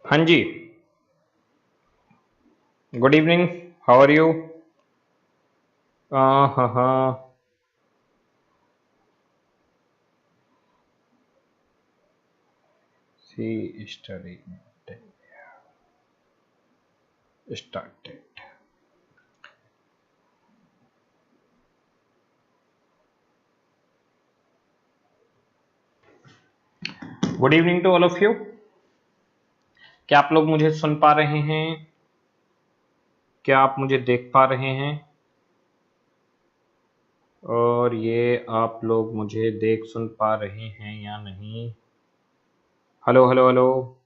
हाँ जी, good evening. How are you? हाँ हाँ। See study started. Good evening to all of you. क्या आप लोग मुझे सुन पा रहे हैं? क्या आप मुझे देख पा रहे हैं? और ये आप लोग मुझे देख सुन पा रहे हैं या नहीं? Hello hello hello.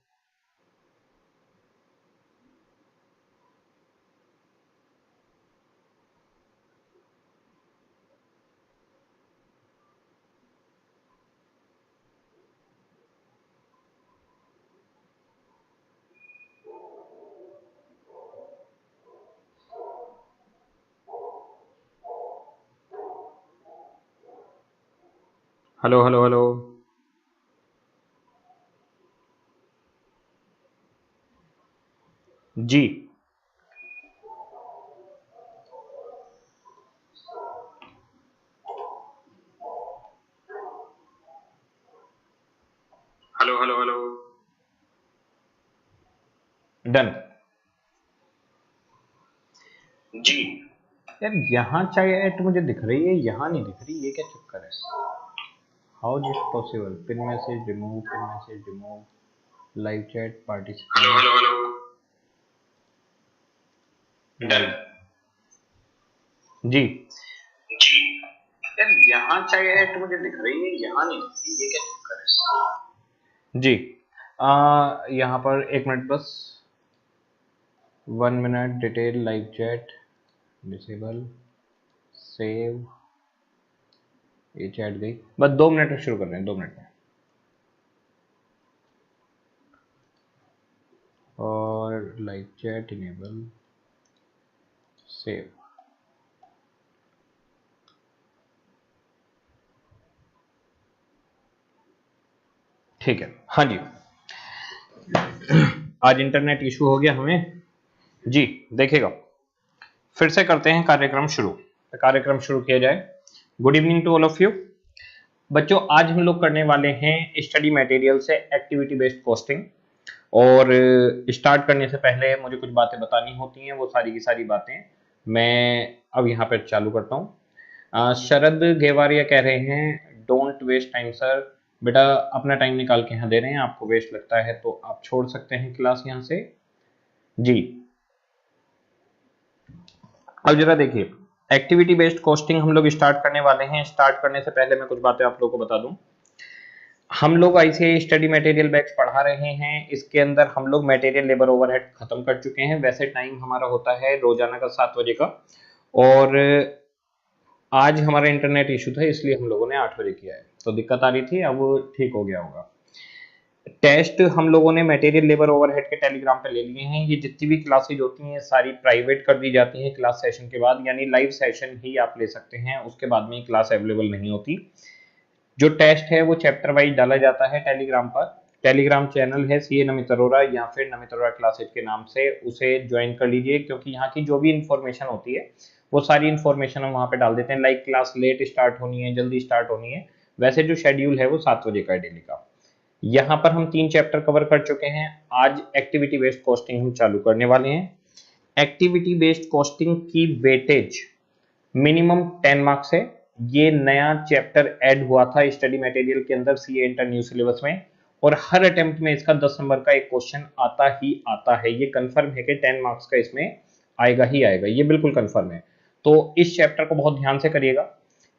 Hello hello hello. जी। Hello hello hello. डन। जी। यार यहाँ चैट मुझे दिख रही है, यहाँ नहीं दिख रही, ये क्या चक्कर है? How this possible? Pin message remove, live chat participant. Hello hello hello. Done. जी। जी। यार यहाँ चैट मुझे दिख रही है, यहाँ नहीं दिख रही, ये क्या चक्कर है? जी। यहाँ पर एक मिनट बस। 1 minute. Detail live chat disable save. ये चैट गई, बस 2 मिनट में शुरू कर रहे हैं, 2 मिनट में। और लाइव चैट इनेबल सेव। ठीक है। हाँ जी, आज इंटरनेट इशू हो गया हमें जी। देखिएगा, फिर से करते हैं कार्यक्रम शुरू। तो कार्यक्रम शुरू किया जाए। Good evening to all of you बच्चों। आज हम लोग करने वाले हैं स्टडी मटेरियल से एक्टिविटी बेस्ड कॉस्टिंग। और स्टार्ट करने से पहले मुझे कुछ बातें बतानी होती हैं, वो सारी की सारी बातें मैं अब यहाँ पर चालू करता हूँ। शरद घेवारिया कह रहे हैं डोंट वेस्ट टाइम सर। बेटा अपना टाइम निकाल के यहाँ दे रहे हैं, आपको वेस्ट लगता है तो आप छोड़ सकते हैं क्लास यहाँ से जी। अब जरा देखिए, एक्टिविटी बेस्ड कॉस्टिंग हम लोग स्टार्ट करने वाले हैं। स्टार्ट करने से पहले मैं कुछ बातें आप लोगों को बता दूं। हम लोग आईसीआई स्टडी मटेरियल बैच पढ़ा रहे हैं। इसके अंदर हम लोग मटेरियल लेबर ओवरहेड खत्म कर चुके हैं। वैसे टाइम हमारा होता है रोजाना का 7 बजे का, और आज हमारा इंटरनेट इशू था इसलिए हम लोगों ने 8 बजे किया है, तो दिक्कत आ रही थी, अब वो ठीक हो गया होगा। टेस्ट हम लोगों ने मटेरियल लेबर ओवरहेड के टेलीग्राम पे ले लिए हैं। ये जितनी भी क्लासेज होती हैं सारी प्राइवेट कर दी जाती हैं क्लास सेशन के बाद, यानी लाइव सेशन ही आप ले सकते हैं, उसके बाद में क्लास अवेलेबल नहीं होती। जो टेस्ट है वो चैप्टर वाइज डाला जाता है टेलीग्राम पर। टेलीग्राम चैनल है सीए नमित अरोरा या फिर नमित अरोरा क्लासेज के नाम से, उसे ज्वाइन कर लीजिए, क्योंकि यहाँ की जो भी इंफॉर्मेशन होती है वो सारी इंफॉर्मेशन हम वहाँ पे डाल देते हैं। लाइक क्लास लेट स्टार्ट होनी है, जल्दी स्टार्ट होनी है, वैसे जो शेड्यूल है वो 7 बजे का है डेली का। यहाँ पर हम 3 चैप्टर कवर कर चुके हैं। आज एक्टिविटी बेस्ड कॉस्टिंग हम चालू करने वाले हैं। एक्टिविटी बेस्ड कॉस्टिंग की वेटेज मिनिमम 10 मार्क्स है। ये नया चैप्टर ऐड हुआ था स्टडी मटेरियल के अंदर सीए इंटर न्यू सिलेबस में, और हर अटेम्प्ट में इसका 10 नंबर का एक क्वेश्चन आता ही आता है। ये कंफर्म है कि 10 मार्क्स का इसमें आएगा ही आएगा, ये बिल्कुल कंफर्म है। तो इस चैप्टर को बहुत ध्यान से करिएगा।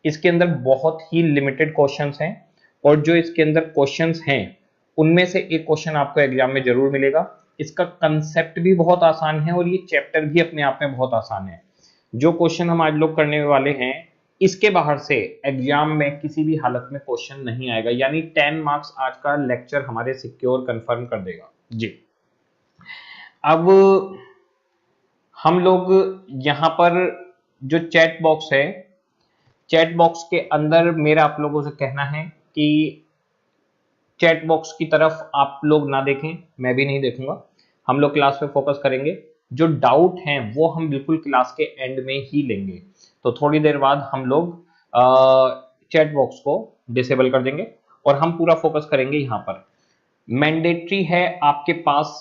इसके अंदर बहुत ही लिमिटेड क्वेश्चंस हैं, और जो इसके अंदर क्वेश्चंस हैं उनमें से एक क्वेश्चन आपको एग्जाम में जरूर मिलेगा। इसका कंसेप्ट भी बहुत आसान है और ये चैप्टर भी अपने आप में बहुत आसान है। जो क्वेश्चन हम आज लोग करने वाले हैं इसके बाहर से एग्जाम में किसी भी हालत में क्वेश्चन नहीं आएगा, यानी 10 मार्क्स आज का लेक्चर हमारे सिक्योर कंफर्म कर देगा जी। अब हम लोग यहाँ पर जो चैट बॉक्स है, चैट बॉक्स के अंदर मेरा आप लोगों से कहना है कि चैट बॉक्स की तरफ आप लोग ना देखें, मैं भी नहीं देखूंगा। हम लोग क्लास में फोकस करेंगे, जो डाउट हैं वो हम बिल्कुल क्लास के एंड में ही लेंगे। तो थोड़ी देर बाद हम लोग चैट बॉक्स को डिसेबल कर देंगे और हम पूरा फोकस करेंगे यहाँ पर। मैंडेटरी है आपके पास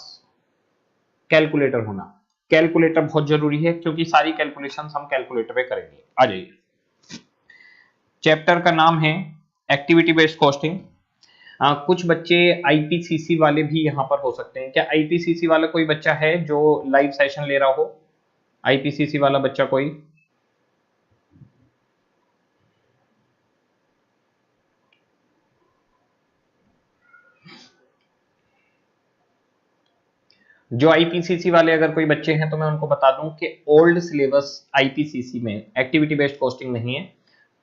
कैलकुलेटर होना, कैलकुलेटर बहुत जरूरी है क्योंकि सारी कैलकुलेशंस हम कैलकुलेटर पे करेंगे। आ जाइए, चैप्टर का नाम है एक्टिविटी बेस्ड कॉस्टिंग। कुछ बच्चे आईपीसीसी वाले भी यहाँ पर हो सकते हैं। क्या आईपीसीसी वाला कोई बच्चा है जो लाइव सेशन ले रहा हो? आईपीसीसी वाला बच्चा कोई? जो आईपीसीसी वाले अगर कोई बच्चे हैं तो मैं उनको बता दूं कि ओल्ड सिलेबस आईपीसीसी में एक्टिविटी बेस्ड कॉस्टिंग नहीं है।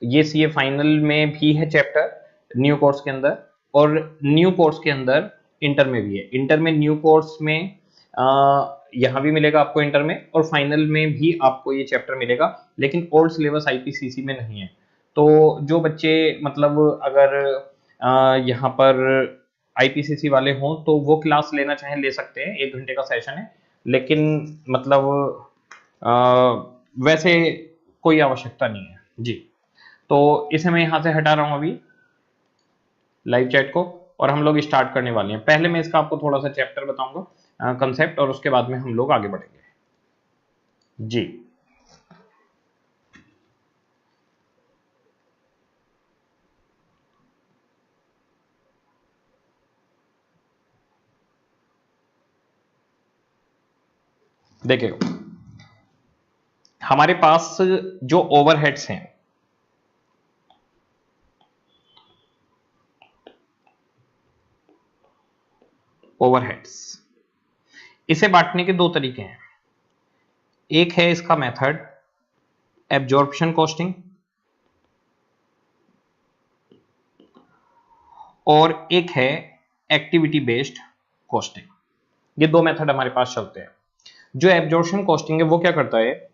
ये सीए फाइनल में भी है चैप्टर न्यू कोर्स के अंदर, और न्यू कोर्स के अंदर इंटर में भी है। इंटर में न्यू कोर्स में यहाँ भी मिलेगा आपको इंटर में, और फाइनल में भी आपको ये चैप्टर मिलेगा, लेकिन ओल्ड सिलेबस आईपीसीसी में नहीं है। तो जो बच्चे मतलब अगर यहाँ पर आईपीसीसी वाले हों तो वो क्लास लेना चाहें ले सकते हैं, 1 घंटे का सेशन है, लेकिन मतलब वैसे कोई आवश्यकता नहीं है जी। तो इसे मैं यहाँ से हटा रहा हूँ अभी लाइव चैट को, और हम लोग स्टार्ट करने वाले हैं। पहले मैं इसका आपको थोड़ा सा चैप्टर बताऊंगा, कंसेप्ट, और उसके बाद में हम लोग आगे बढ़ेंगे जी। देखिए, हमारे पास जो ओवरहेड्स हैं, ओवरहेड्स, इसे बांटने के दो तरीके हैं। एक है इसका मेथड एब्जॉर्प्शन कॉस्टिंग, और एक है एक्टिविटी बेस्ड कॉस्टिंग। ये दो मेथड हमारे पास चलते हैं। जो एब्जॉर्प्शन कॉस्टिंग है वो क्या करता है,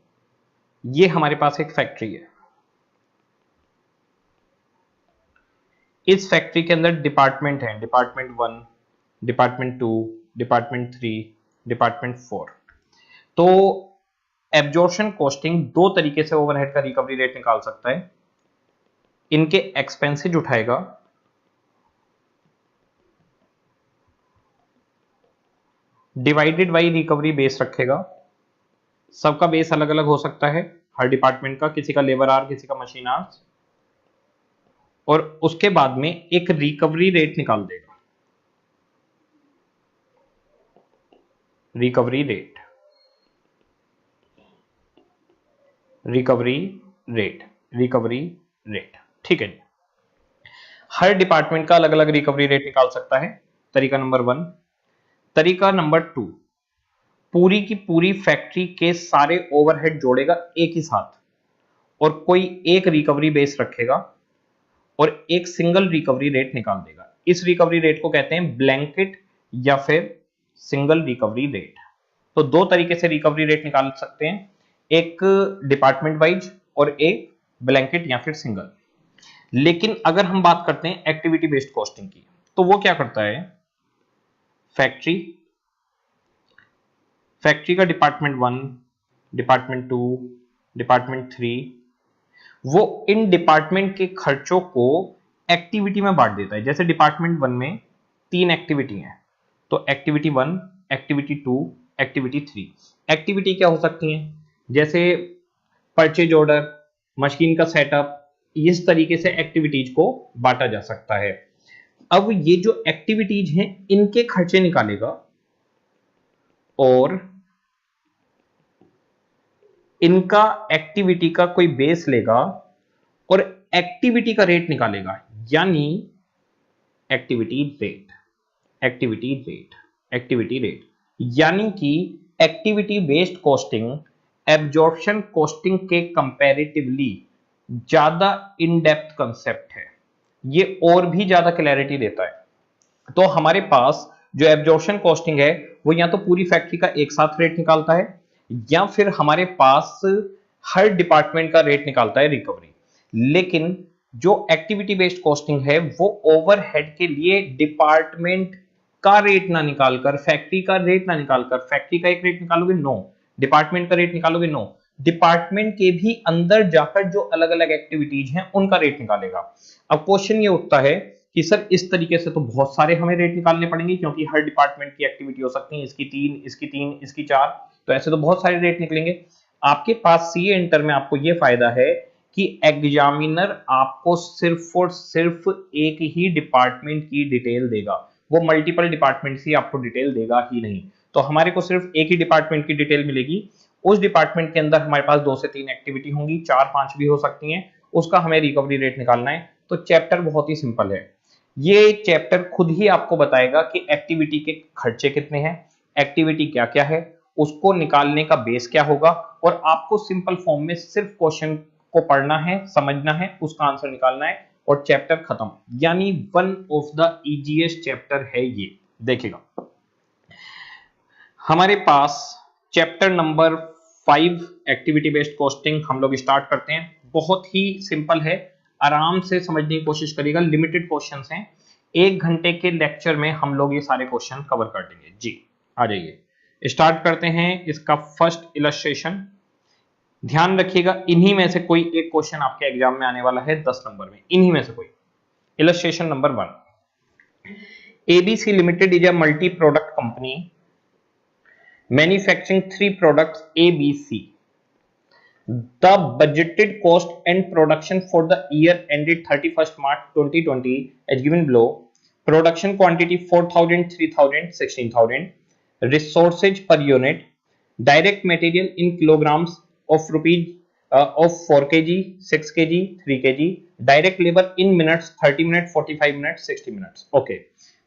ये हमारे पास एक फैक्ट्री है, इस फैक्ट्री के अंदर डिपार्टमेंट है, डिपार्टमेंट 1, डिपार्टमेंट 2, डिपार्टमेंट 3, डिपार्टमेंट 4। तो एब्जॉर्प्शन कॉस्टिंग दो तरीके से ओवरहेड का रिकवरी रेट निकाल सकता है। इनके एक्सपेंसेज उठाएगा, डिवाइडेड बाई रिकवरी बेस रखेगा। सबका बेस अलग अलग हो सकता है हर डिपार्टमेंट का, किसी का लेबर आर, किसी का मशीन आर्स, और उसके बाद में एक रिकवरी रेट निकाल देगा। Recovery rate, recovery rate, recovery rate, ठीक है जी। हर डिपार्टमेंट का अलग अलग रिकवरी रेट निकाल सकता है, तरीका नंबर 1। तरीका नंबर 2, पूरी की पूरी फैक्ट्री के सारे ओवरहेड जोड़ेगा एक ही साथ, और कोई एक रिकवरी बेस रखेगा और एक सिंगल रिकवरी रेट निकाल देगा। इस रिकवरी रेट को कहते हैं ब्लैंकेट या फिर सिंगल रिकवरी रेट। तो दो तरीके से रिकवरी रेट निकाल सकते हैं, एक डिपार्टमेंट वाइज और एक ब्लैंकेट या फिर सिंगल। लेकिन अगर हम बात करते हैं एक्टिविटी बेस्ड कॉस्टिंग की, तो वो क्या करता है, फैक्ट्री, फैक्ट्री का डिपार्टमेंट 1, डिपार्टमेंट 2, डिपार्टमेंट 3, वो इन डिपार्टमेंट के खर्चों को एक्टिविटी में बांट देता है। जैसे डिपार्टमेंट 1 में 3 एक्टिविटी हैं, तो एक्टिविटी 1, एक्टिविटी 2, एक्टिविटी 3। एक्टिविटी क्या हो सकती हैं, जैसे परचेज ऑर्डर, मशीन का सेटअप, इस तरीके से एक्टिविटीज को बांटा जा सकता है। अब ये जो एक्टिविटीज हैं इनके खर्चे निकालेगा और इनका एक्टिविटी का कोई बेस लेगा और एक्टिविटी का रेट निकालेगा, यानी activity rate, activity rate, activity rate. यानी कि activity based costing absorption costing के कंपैरेटिवली ज्यादा इन डेप्थ कंसेप्ट है, ये और भी ज्यादा क्लैरिटी देता है। तो हमारे पास जो एब्जॉर्प्शन कॉस्टिंग है वो या तो पूरी फैक्ट्री का एक साथ रेट निकालता है, या फिर हमारे पास हर डिपार्टमेंट का रेट निकालता है रिकवरी। लेकिन जो एक्टिविटी बेस्ड कॉस्टिंग है वो ओवरहेड के लिए डिपार्टमेंट का रेट ना निकालकर, फैक्ट्री का रेट ना निकालकर, फैक्ट्री का एक रेट निकालोगे नो, डिपार्टमेंट का रेट निकालोगे नो, डिपार्टमेंट के भी अंदर जाकर जो अलग अलग एक्टिविटीज हैं उनका रेट निकालेगा। अब क्वेश्चन ये उठता है कि सर इस तरीके से तो बहुत सारे हमें रेट निकालने पड़ेंगे, क्योंकि हर डिपार्टमेंट की एक्टिविटी हो सकती है, इसकी 3, इसकी 3, इसकी 4, तो ऐसे तो बहुत सारे रेट निकलेंगे। आपके पास सीए इंटर में आपको ये फायदा है कि एग्जामिनर आपको सिर्फ और सिर्फ एक ही डिपार्टमेंट की डिटेल देगा, वो मल्टीपल डिपार्टमेंट की आपको डिटेल देगा ही नहीं। तो हमारे को सिर्फ एक ही डिपार्टमेंट की डिटेल मिलेगी, उस डिपार्टमेंट के अंदर हमारे पास 2 से 3 एक्टिविटी होंगी, 4-5 भी हो सकती हैं, उसका हमें रिकवरी रेट निकालना है। तो चैप्टर बहुत ही सिंपल है, ये चैप्टर खुद ही आपको बताएगा कि एक्टिविटी के खर्चे कितने हैं, एक्टिविटी क्या क्या है, उसको निकालने का बेस क्या होगा, और आपको सिंपल फॉर्म में सिर्फ क्वेश्चन को पढ़ना है, समझना है, उसका आंसर निकालना है और चैप्टर खत्म। यानी one of the easiest chapter है ये। देखिएगा हमारे पास chapter number 5 activity based costing हम लोग स्टार्ट करते हैं। बहुत ही सिंपल है, आराम से समझने की कोशिश करिएगा, लिमिटेड क्वेश्चंस हैं, 1 घंटे के लेक्चर में हम लोग ये सारे क्वेश्चन कवर कर देंगे। जी आ जाइए, स्टार्ट करते हैं इसका फर्स्ट इलस्ट्रेशन। ध्यान रखिएगा इन्हीं में से कोई एक क्वेश्चन आपके एग्जाम में आने वाला है 10 नंबर में, इन्हीं में से कोई। Illustration number 1, ABC limited is a multi product company manufacturing 3 products ABC. The budgeted cost and production for the year ended 31st March 2020 as given below. Production quantity 4,000, 3,000, 16,000. Resources per unit. Direct material in kilograms of rupees of 4 kg, 6 kg, 3 kg. Direct labor in minutes 30 minutes, 45 minutes, 60 minutes. Okay.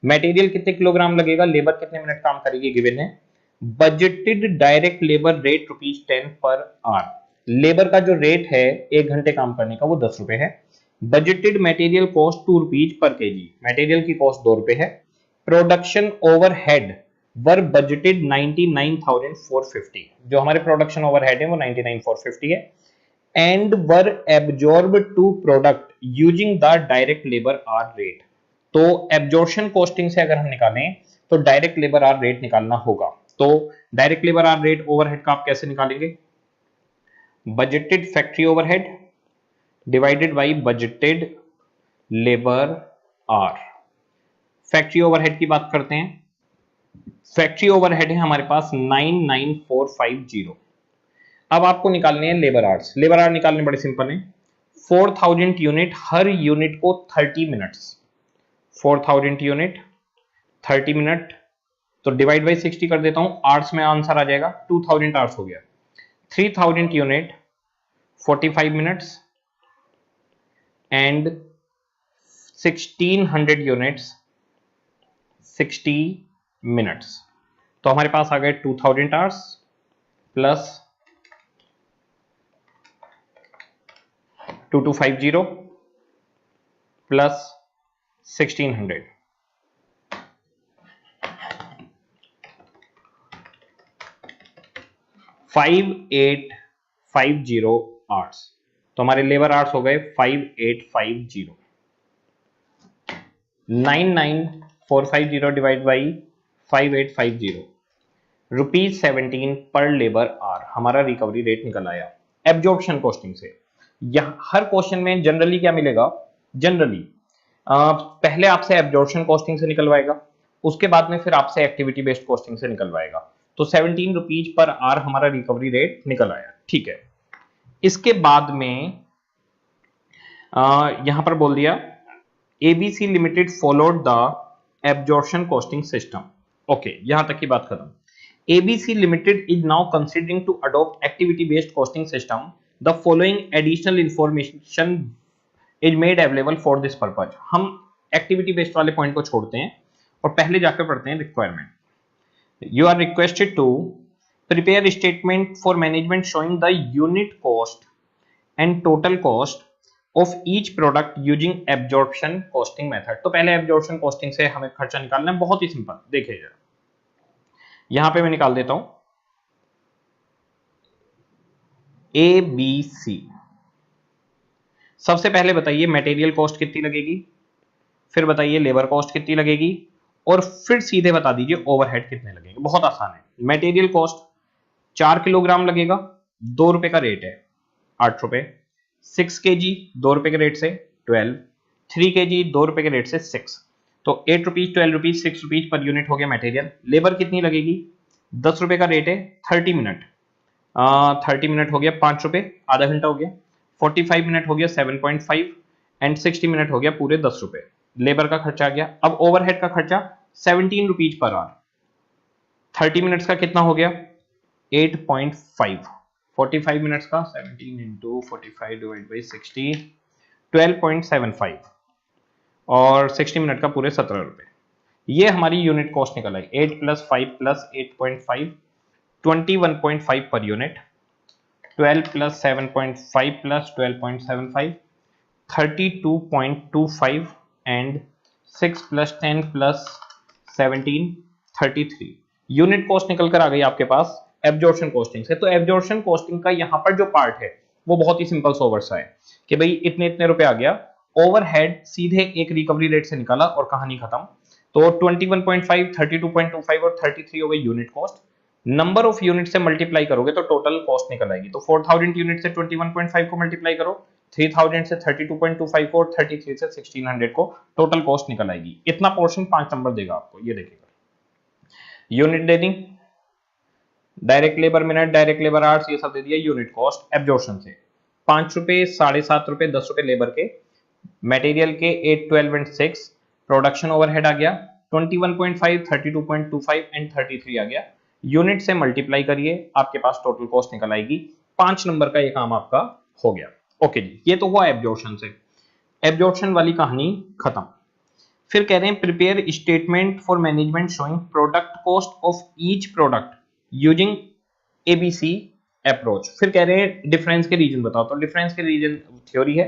Material कितने kilogram लगेगा, labour कितने minute काम करेगी, given है। Budgeted direct labour rate ₹10 per hour, labour का जो rate है 1 घंटे काम करने का वो 10 रुपए है। बजटेड मटेरियल कॉस्ट ₹2 पर केजी, मटेरियल की कॉस्ट ₹2 है। प्रोडक्शन ओवरहेड वर बजटेड 99,450, जो हमारे प्रोडक्शन ओवरहेड है वो 99,450 है। And we're absorb to product using the direct labour hour rate. तो एब्जॉर्प्शन कॉस्टिंग से अगर हम निकालें तो डायरेक्ट लेबर आर रेट निकालना होगा। तो direct labour hour rate overhead का आप कैसे निकालेंगे, budgeted factory overhead divided by budgeted labour hour. Factory overhead की बात करते हैं, फैक्ट्री ओवरहेड है हमारे पास 99450। अब आपको निकालने हैं लेबर आवर्स। लेबर आवर निकालने बड़े सिंपल है, 4000 यूनिट, हर यूनिट को 30 मिनट्स, 4000 यूनिट 30 मिनट, तो डिवाइड बाई 60 कर देता हूं, आवर्स में आंसर आ जाएगा 2000 आवर्स हो गया। 3000 unit 45 minutes and 1600 units 60 minutes. तो हमारे पास आ गए 2000 आवर्स प्लस 2250 प्लस 1600, 5850 आवर्स। तो हमारे लेबर आवर्स हो गए 5850, 99450 डिवाइड बाई 5850, ₹17 पर लेबर आवर हमारा रिकवरी रेट निकल आया एब्जॉर्प्शन कॉस्टिंग से। यह हर क्वेश्चन में जनरली क्या मिलेगा, जनरली पहले आपसे एब्जॉर्प्शन कॉस्टिंग से निकलवाएगा, उसके बाद में फिर आपसे एक्टिविटी बेस्ड कॉस्टिंग से निकलवाएगा। तो ₹17 पर आवर हमारा रिकवरी रेट निकल आया, ठीक है। इसके बाद में यहां पर बोल दिया ABC limited followed the absorption costing system. Okay, यहां तक की बात खत्म। ABC limited is now considering to adopt activity based costing system. The following additional information is made available for this purpose. हम एक्टिविटी बेस्ड वाले point को छोड़ते हैं और पहले जाकर पढ़ते हैं requirement. You are requested to prepare a statement for management showing the unit cost and total cost of each product using absorption costing method। तो पहले absorption costing से हमें खर्चा निकालना है, बहुत ही सिंपल। देखिए जरा, यहां पे मैं निकाल देता हूं ABC। सबसे पहले बताइए मटेरियल कॉस्ट कितनी लगेगी, फिर बताइए लेबर कॉस्ट कितनी लगेगी, और फिर सीधे बता दीजिए ओवरहेड कितने लगेंगे। बहुत आसान है। मटेरियल कॉस्ट 4 किलोग्राम लगेगा, 2 रुपए का रेट है, 8 रुपए। 6 केजी 2 रुपए के रेट से 12, 3 केजी 2 रुपए के रेट से 6, तो 8 rupees, 12 rupees, 6 rupees per unit हो गया मटेरियल। लेबर कितनी लगेगी, 10 रुपए का रेट है, 30 मिनट, 30 मिनट हो गया 5 रुपए, आधा घंटा हो गया। 45 मिनट हो गया 7.5 एंड 60 मिनट हो गया पूरे 10 रुपए। लेबर का खर्चा आ गया। अब ओवरहेड का खर्चा 17 रुपीज पर आवर। 30 मिनट्स का कितना हो गया, 8.5। 45 मिनट्स का 17 इंटू 45 डिवाइड बाई 60, 12.75 और 60 मिनट का पूरे 17 रुपए। ये हमारी यूनिट कॉस्ट निकल आई। 8 plus 5 plus 8.5, 21.5 per unit. 12 plus 7.5 plus 12.75, 32.25 and 6 plus 10 plus 17, 33। Unit cost निकल कर आ गई आपके पास एब्जॉर्प्शन कॉस्टिंग से। तो एब्जॉर्प्शन कॉस्टिंग का यहाँ पर जो पार्ट है वो बहुत ही सिंपल सोवर सा है कि भाई इतने इतने रुपए आ गया, ओवरहेड सीधे एक रिकवरी रेट से निकाला और कहानी खत्म। तो 21.5, 32.25 और 33 हो गई unit cost. Number of unit से मल्टीप्लाई करोगे तो टोटल कॉस्ट निकल आएगी। तो 4000 यूनिट से 21.5 को मल्टीप्लाई करो, 3000 से 32.25 को और 33 से 1600 को, टोटल कॉस्ट निकल आएगी। इतना पोर्शन 5 नंबर देगा आपको, ये देखिएगा। यूनिट दे दी, direct labour minute, direct labour hours, ये सब दे दिया यूनिट कॉस्ट एब्जॉर्प्शन से। 5 रुपए, 7.5 रुपए, 10 रुपए लेबर के, मटेरियल के 8, 12 एंड 6, प्रोडक्शन ओवरहेड आ गया 21.5, 32.25 एंड 33 आ गया। यूनिट से मल्टीप्लाई करिए, आपके पास टोटल कॉस्ट निकल आएगी। 5 नंबर का ये काम आपका हो गया। ओके जी, ये तो हुआ एब्जॉर्प्शन से। एब्जॉर्प्शन वाली कहानी खत्म। फिर कह रहे हैं prepare statement for management showing product cost of each product using ABC approach. फिर कह रहे हैं डिफरेंस के रीजन बताओ। तो डिफरेंस के रीजन थ्योरी है,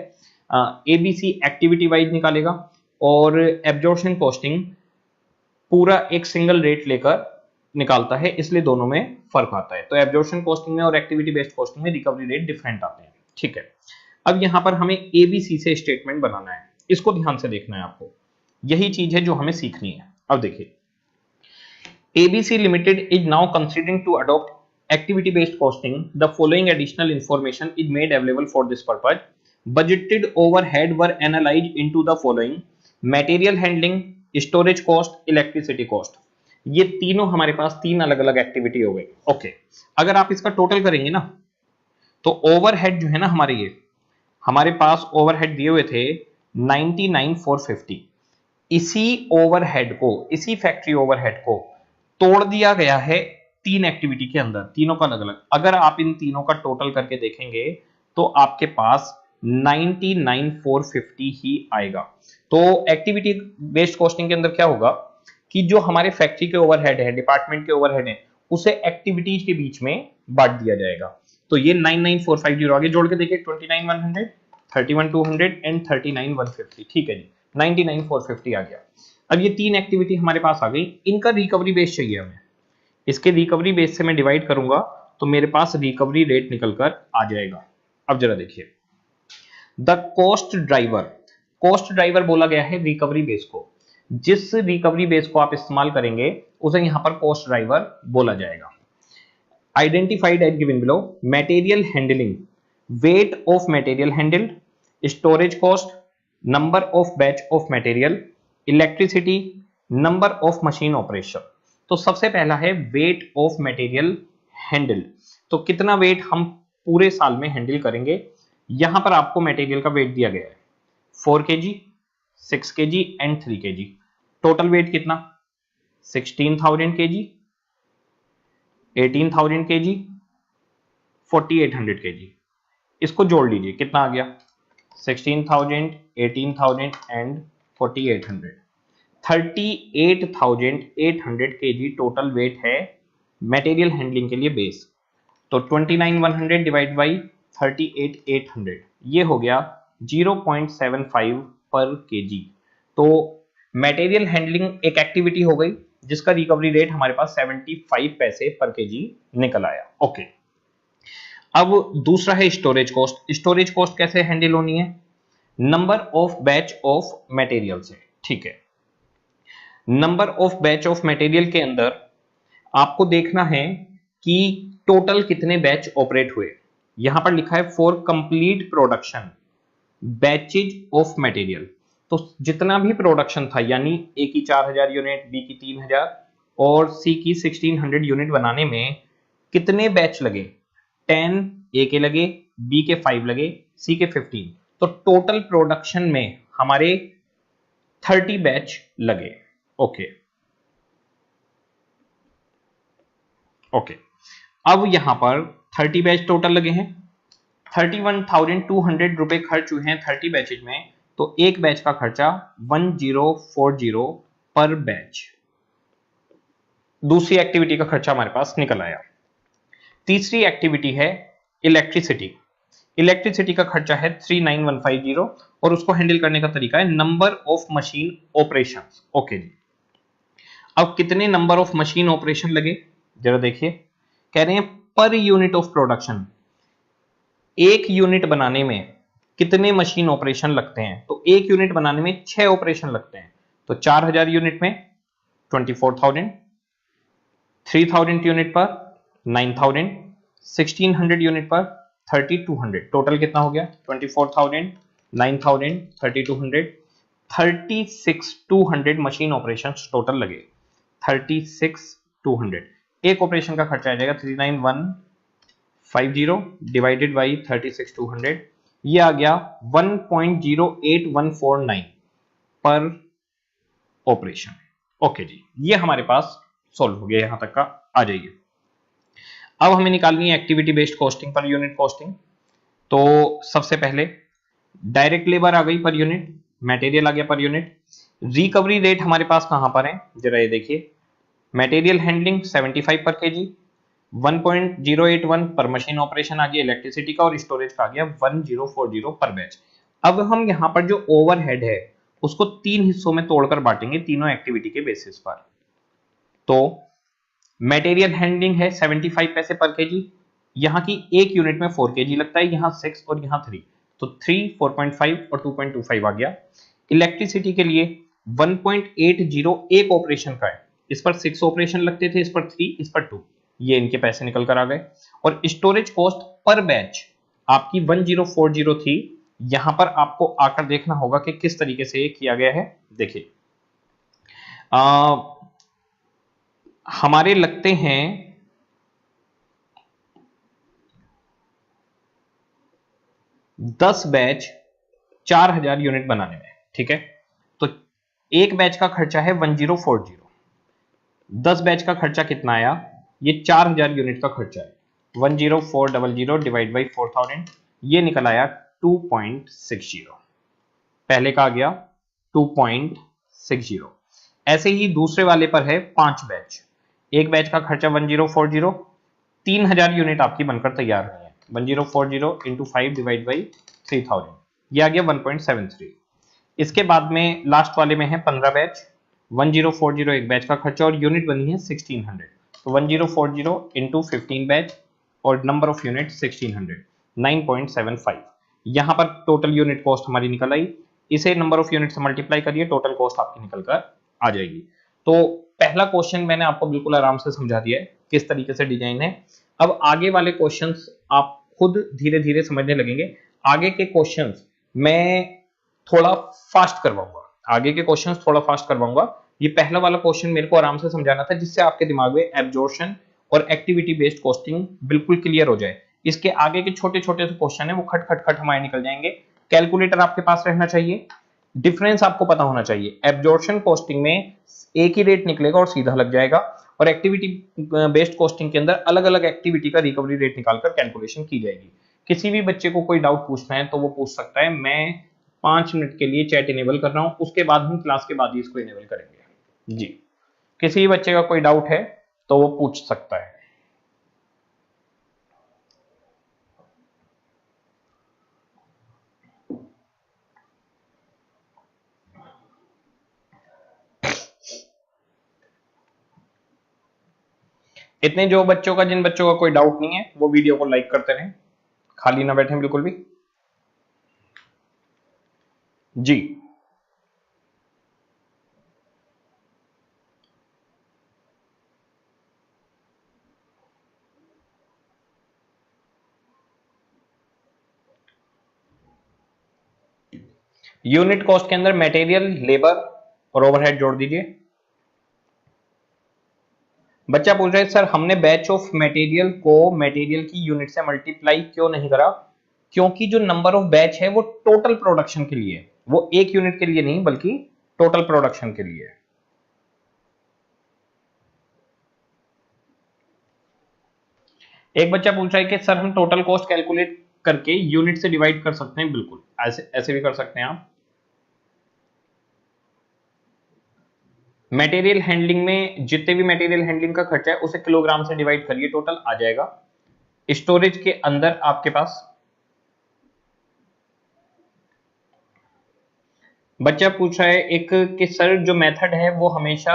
एबीसी एक्टिविटी वाइज निकालेगा और एब्जॉर्प्शन कॉस्टिंग पूरा एक सिंगल रेट लेकर निकालता है, इसलिए दोनों में फर्क आता है। तो एब्जॉर्प्शन कॉस्टिंग में और एक्टिविटी बेस्ड कॉस्टिंग में रिकवरी रेट डिफरेंट आते हैं। ठीक है, अब यहां पर हमें एबीसी से स्टेटमेंट बनाना है, इसको ध्यान से देखना है आपको। यही चीज है जो हमें सीखनी है। अब देखिए, ABC Limited is now considering to adopt activity-based costing. The following additional information is made available for this purpose. Budgeted overhead were analyzed into the following: material handling, storage cost, electricity cost. ये तीनों हमारे पास 3 अलग अलग activity हो गई। Okay, अगर आप इसका टोटल करेंगे ना तो ओवरहेड जो है ना हमारे पास ओवरहेड दिए हुए थे 99,450। इसी ओवरहेड को, इसी फैक्ट्री ओवरहेड को तोड़ दिया गया है 3 एक्टिविटी के अंदर, तीनों का अलग अलग। अगर आप इन तीनों का टोटल करके देखेंगे तो आपके पास 99,450 ही आएगा। तो एक्टिविटी बेस्ड कॉस्टिंग के अंदर क्या होगा कि जो हमारे फैक्ट्री के ओवरहेड है, डिपार्टमेंट के ओवरहेड है, उसे एक्टिविटीज के बीच में बांट दिया जाएगा। तो ये 99,450 आगे जोड़ के देखिए, 29,100, 31,200 एंड 39,150। ठीक है जी, 99,450 आ गया। अब ये 3 एक्टिविटी हमारे पास आ गई, इनका रिकवरी बेस चाहिए हमें। इसके रिकवरी बेस से मैं डिवाइड करूंगा तो मेरे पास रिकवरी रेट निकलकर आ जाएगा। अब जरा देखिए, द कॉस्ट ड्राइवर बोला गया है रिकवरी बेस को। जिस रिकवरी बेस को आप इस्तेमाल करेंगे उसे यहां पर कॉस्ट ड्राइवर बोला जाएगा। Identified as given below: material handling, weight of material handled, storage cost, number of batch of material, electricity, number of machine operation. तो सबसे पहला है वेट ऑफ मटेरियल हैंडल। तो कितना वेट हम पूरे साल में हैंडल करेंगे, यहां पर आपको मटेरियल का वेट दिया गया है 4 kg, 6 kg and 3 kg। Total weight कितना, 16,000 kg, 18,000 kg, 4,800 kg। इसको जोड़ लीजिए, कितना आ गया, 16,000, 18,000 एंड 4,800, 38,800 kg टोटल वेट है मटेरियल हैंडलिंग के लिए बेस। तो 29,100 डिवाइड बाई 38,800, ये हो गया 0.75 पर केजी। तो मटेरियल हैंडलिंग एक एक्टिविटी हो गई जिसका रिकवरी रेट हमारे पास 75 पैसे पर केजी निकल आया। ओके, अब दूसरा है स्टोरेज कॉस्ट। स्टोरेज कॉस्ट कैसे हैंडल होनी है, number of batch of material से। ठीक है, number of batch of material के अंदर आपको देखना है कि टोटल कितने बैच ऑपरेट हुए। यहां पर लिखा है for complete production batches of material. तो जितना भी प्रोडक्शन था, यानी ए की 4000 यूनिट, बी की 3000 और सी की 1600 यूनिट बनाने में कितने बैच लगे? 10 ए के लगे, बी के 5 लगे, सी के 15। तो टोटल प्रोडक्शन में हमारे 30 बैच लगे। ओके ओके, अब यहां पर 30 बैच टोटल लगे हैं, 31,200 रुपए खर्च हुए हैं 30 बैचेज में। तो एक बैच का खर्चा 1040 पर बैच। दूसरी एक्टिविटी का खर्चा हमारे पास निकल आया। तीसरी एक्टिविटी है इलेक्ट्रिसिटी। इलेक्ट्रिसिटी का खर्चा है 39150 और उसको हैंडल करने का तरीका है number of machine operation. Okay जी, अब कितने नंबर ऑफ मशीन ऑपरेशन लगे जरा देखिए। कह रहे हैं पर यूनिट ऑफ प्रोडक्शन, एक यूनिट बनाने में कितने मशीन ऑपरेशन लगते हैं? तो एक यूनिट बनाने में 6 ऑपरेशन लगते हैं। तो 4000 यूनिट में 24,000, 3000 यूनिट पर 9,000, 1600 यूनिट पर 3200। टोटल कितना हो गया? 24,000, 9,000, 3200, 36,200 मशीन ऑपरेशन टोटल लगे। 36,200। एक ऑपरेशन का खर्चा आ जाएगा 39150 डिवाइडेड बाई 36,200, ये आ गया 1.08149 पर ऑपरेशन। ओके जी, ये हमारे पास सॉल्व हो गया, यहां तक का। आ जाइए, अब हमें निकालनी है activity based costing per unit costing. तो सबसे पहले डायरेक्ट लेबर आ गई पर यूनिट, मटेरियल आ गया पर यूनिट। रिकवरी रेट हमारे पास कहां पर है जरा ये देखिए। मटेरियल हैंडलिंग 75 पर केजी, 1.081 पर मशीन ऑपरेशन आ गया इलेक्ट्रिसिटी का, और स्टोरेज का आ गया 1040 पर बैच। अब हम यहां पर जो ओवरहेड है उसको 3 हिस्सों में तोड़कर बांटेंगे तीनों एक्टिविटी के बेसिस पर। तो मटेरियल हैंडलिंग है 75 पैसे पर केजी, यहां की एक यूनिट में 4 केजी लगता है, यहां 6 और यहां 3, तो 3, 4.5 और 2.25 आ गया। इलेक्ट्रिसिटी के लिए 1.80 एक ऑपरेशन का है, इस पर 6 ऑपरेशन लगते थे, इस पर 3, इस पर 2, ये इनके पैसे निकल कर आ गए। और स्टोरेज कॉस्ट पर बैच आपकी 1040 थी, यहां पर आपको आकर देखना होगा कि किस तरीके से ये किया गया है। देखिए हमारे लगते हैं 10 बैच 4000 यूनिट बनाने में, ठीक है। तो एक बैच का खर्चा है 1040, 10 बैच का खर्चा कितना आया? ये 4000 यूनिट का खर्चा है, 10400 डिवाइड बाई 4000, ये निकल आया 2.60। पहले का आ गया 2.60। ऐसे ही दूसरे वाले पर है 5 बैच, एक बैच का खर्चा 1040, 3000 यूनिट आपकी बनकर तैयार हुई है। 1040 इंटू 5 डिवाइड बाई 3000, ये आ गया 1.73। इसके बाद में लास्ट वाले में है 15 बैच, 1040 एक बैच का खर्चा और यूनिट बनी है 1600। तो 1040 इंटू 15 बैच और नंबर ऑफ यूनिट 1600, 9.75। यहां पर टोटल यूनिट कॉस्ट हमारी निकल आई, इसे नंबर ऑफ यूनिट से मल्टीप्लाई करिए, टोटल कॉस्ट आपकी निकल कर आ जाएगी। तो पहला क्वेश्चन मैंने आपको बिल्कुल आराम से समझा दिया है किस तरीके से डिजाइन है। अब आगे वाले क्वेश्चंस आप खुद धीरे धीरे समझने लगेंगे। आगे के क्वेश्चंस मैं थोड़ा फास्ट करवाऊंगा, आगे के क्वेश्चंस थोड़ा फास्ट करवाऊंगा। ये पहला वाला क्वेश्चन मेरे को आराम से समझाना था जिससे आपके दिमाग में एब्जॉर्प्शन और एक्टिविटी बेस्ड कॉस्टिंग बिल्कुल क्लियर हो जाए। इसके आगे के छोटे छोटे से क्वेश्चन है वो खट खट खट हमारे निकल जाएंगे। कैलकुलेटर आपके पास रहना चाहिए, डिफरेंस आपको पता होना चाहिए। एब्जॉर्प्शन कॉस्टिंग में एक ही रेट निकलेगा और सीधा लग जाएगा, और एक्टिविटी बेस्ड कॉस्टिंग के अंदर अलग अलग एक्टिविटी का रिकवरी रेट निकालकर कैलकुलेशन की जाएगी। किसी भी बच्चे को कोई डाउट पूछना है तो वो पूछ सकता है, मैं 5 मिनट के लिए चैट इनेबल कर रहा हूं, उसके बाद हम क्लास के बाद ही इसको इनेबल करेंगे जी। किसी भी बच्चे का कोई डाउट है तो वो पूछ सकता है। इतने जो बच्चों का, जिन बच्चों का कोई डाउट नहीं है वो वीडियो को लाइक करते रहें, खाली ना बैठे बिल्कुल भी जी। यूनिट कॉस्ट के अंदर मटेरियल, लेबर और ओवरहेड जोड़ दीजिए। बच्चा पूछ रहा है सर हमने बैच ऑफ मटेरियल को मटेरियल की यूनिट से मल्टीप्लाई क्यों नहीं करा? क्योंकि जो नंबर ऑफ बैच है वो टोटल प्रोडक्शन के लिए है, वो एक यूनिट के लिए नहीं बल्कि टोटल प्रोडक्शन के लिए है। एक बच्चा पूछ रहा है कि सर हम टोटल कॉस्ट कैलकुलेट करके यूनिट से डिवाइड कर सकते हैं? बिल्कुल, ऐसे भी कर सकते हैं आप। मटेरियल हैंडलिंग में जितने भी मटेरियल हैंडलिंग का खर्चा है उसे किलोग्राम से डिवाइड करिए, टोटल आ जाएगा। स्टोरेज के अंदर आपके पास बच्चा पूछ रहा है एक कि सर जो मेथड है वो हमेशा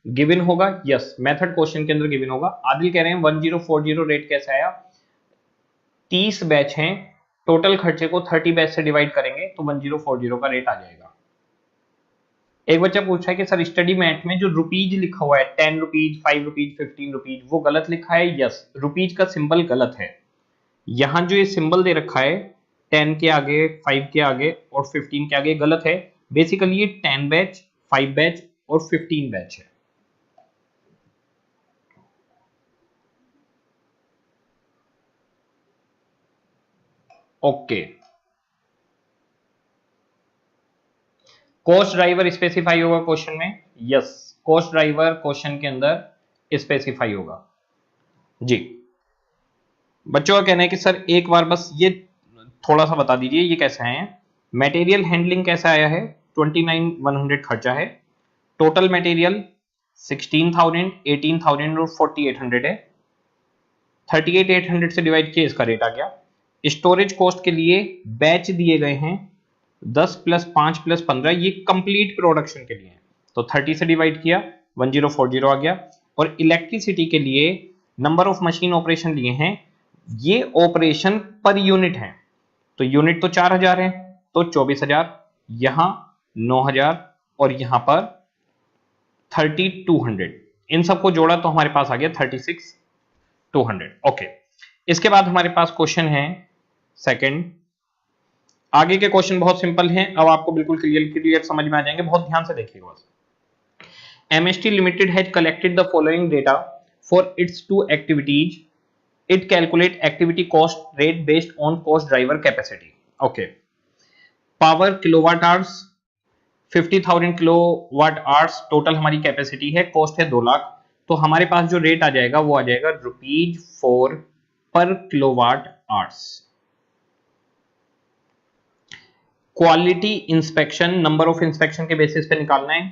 गिवन होगा? यस, मेथड क्वेश्चन के अंदर गिवन होगा। आदिल कह रहे हैं 1040 रेट कैसे आया? 30 बैच हैं, टोटल खर्चे को 30 बैच से डिवाइड करेंगे तो 1040 का रेट आ जाएगा। एक बच्चा पूछा है कि सर स्टडी मैट में जो रुपीज लिखा हुआ है 10 रुपीज, 5 रुपीज, 15 रुपीज, वो गलत लिखा है? यस, रुपीज का सिंबल गलत है। यहां जो ये सिंबल दे रखा है 10 के आगे, 5 के आगे और 15 के आगे गलत है। बेसिकली ये 10 बैच, 5 बैच और 15 बैच है। ओके, कॉस्ट ड्राइवर स्पेसिफाई होगा क्वेश्चन में? यस, कॉस्ट ड्राइवर क्वेश्चन के अंदर स्पेसिफाई होगा जी। बच्चों का कहना है कि सर एक बार बस ये थोड़ा सा बता दीजिए ये कैसे आए हैं। मटेरियल हैंडलिंग कैसे आया है? 29,100 खर्चा है, टोटल मटेरियल 16,000, 18,000 और 4,800 है। 38,800 से डिवाइड किए इसका रेट आ गया। स्टोरेज कॉस्ट के लिए बैच दिए गए हैं 10 + 5 + 15, ये कंप्लीट प्रोडक्शन के लिए है, तो 30 से डिवाइड किया 1040 आ गया। और इलेक्ट्रिसिटी के लिए नंबर ऑफ मशीन ऑपरेशन लिए हैं, ये ऑपरेशन पर यूनिट है, तो यूनिट तो 4000 है तो 24,000, यहां 9,000 और यहां पर 3200, इन सबको जोड़ा तो हमारे पास आ गया 36,200। ओके, इसके बाद हमारे पास क्वेश्चन है सेकंड। आगे के क्वेश्चन बहुत सिंपल हैं, अब आपको बिल्कुल क्लियर समझ में आ जाएंगे, बहुत ध्यान से देखिएगा बस। MST Limited has collected the following data for its two activities. It calculate activity cost rate based on cost driver capacity. Okay. Power kilowatt hours 50,000 kilowatt hours total हमारी कैपेसिटी है, कॉस्ट है 2 लाख, तो हमारे पास जो रेट आ जाएगा वो आ जाएगा ₹4 पर kilowatt hours. Quality inspection number of inspection के बेसिस पे निकालना है।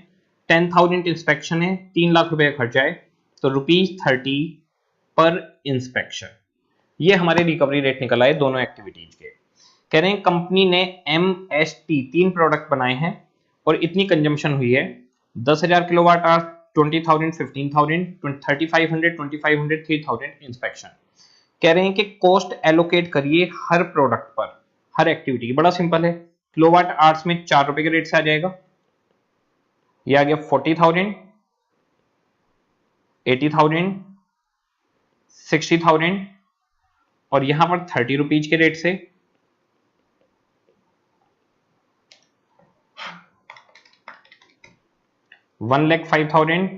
10,000 इंस्पेक्शन है, 3 लाख रुपए का खर्चा है, तो ₹30 पर इंस्पेक्शन। ये हमारे रिकवरी रेट निकल आए दोनों एक्टिविटीज के। कह रहे हैं कंपनी ने MST 3 प्रोडक्ट बनाए हैं और इतनी कंजम्पशन हुई है 10,000 किलोवाट आवर, 20,000, 15,000, 3,500, 2,500, 3,000 इंस्पेक्शन। कह रहे हैं कि कॉस्ट एलोकेट करिए हर प्रोडक्ट पर, हर एक्टिविटी की। बड़ा सिंपल है, किलोवाट आवर्स में 4 रुपए के रेट से आ जाएगा, ये आ गया 40,000, 80,000, 60,000 और यहां पर 30 रुपीज के रेट से 1,05,000,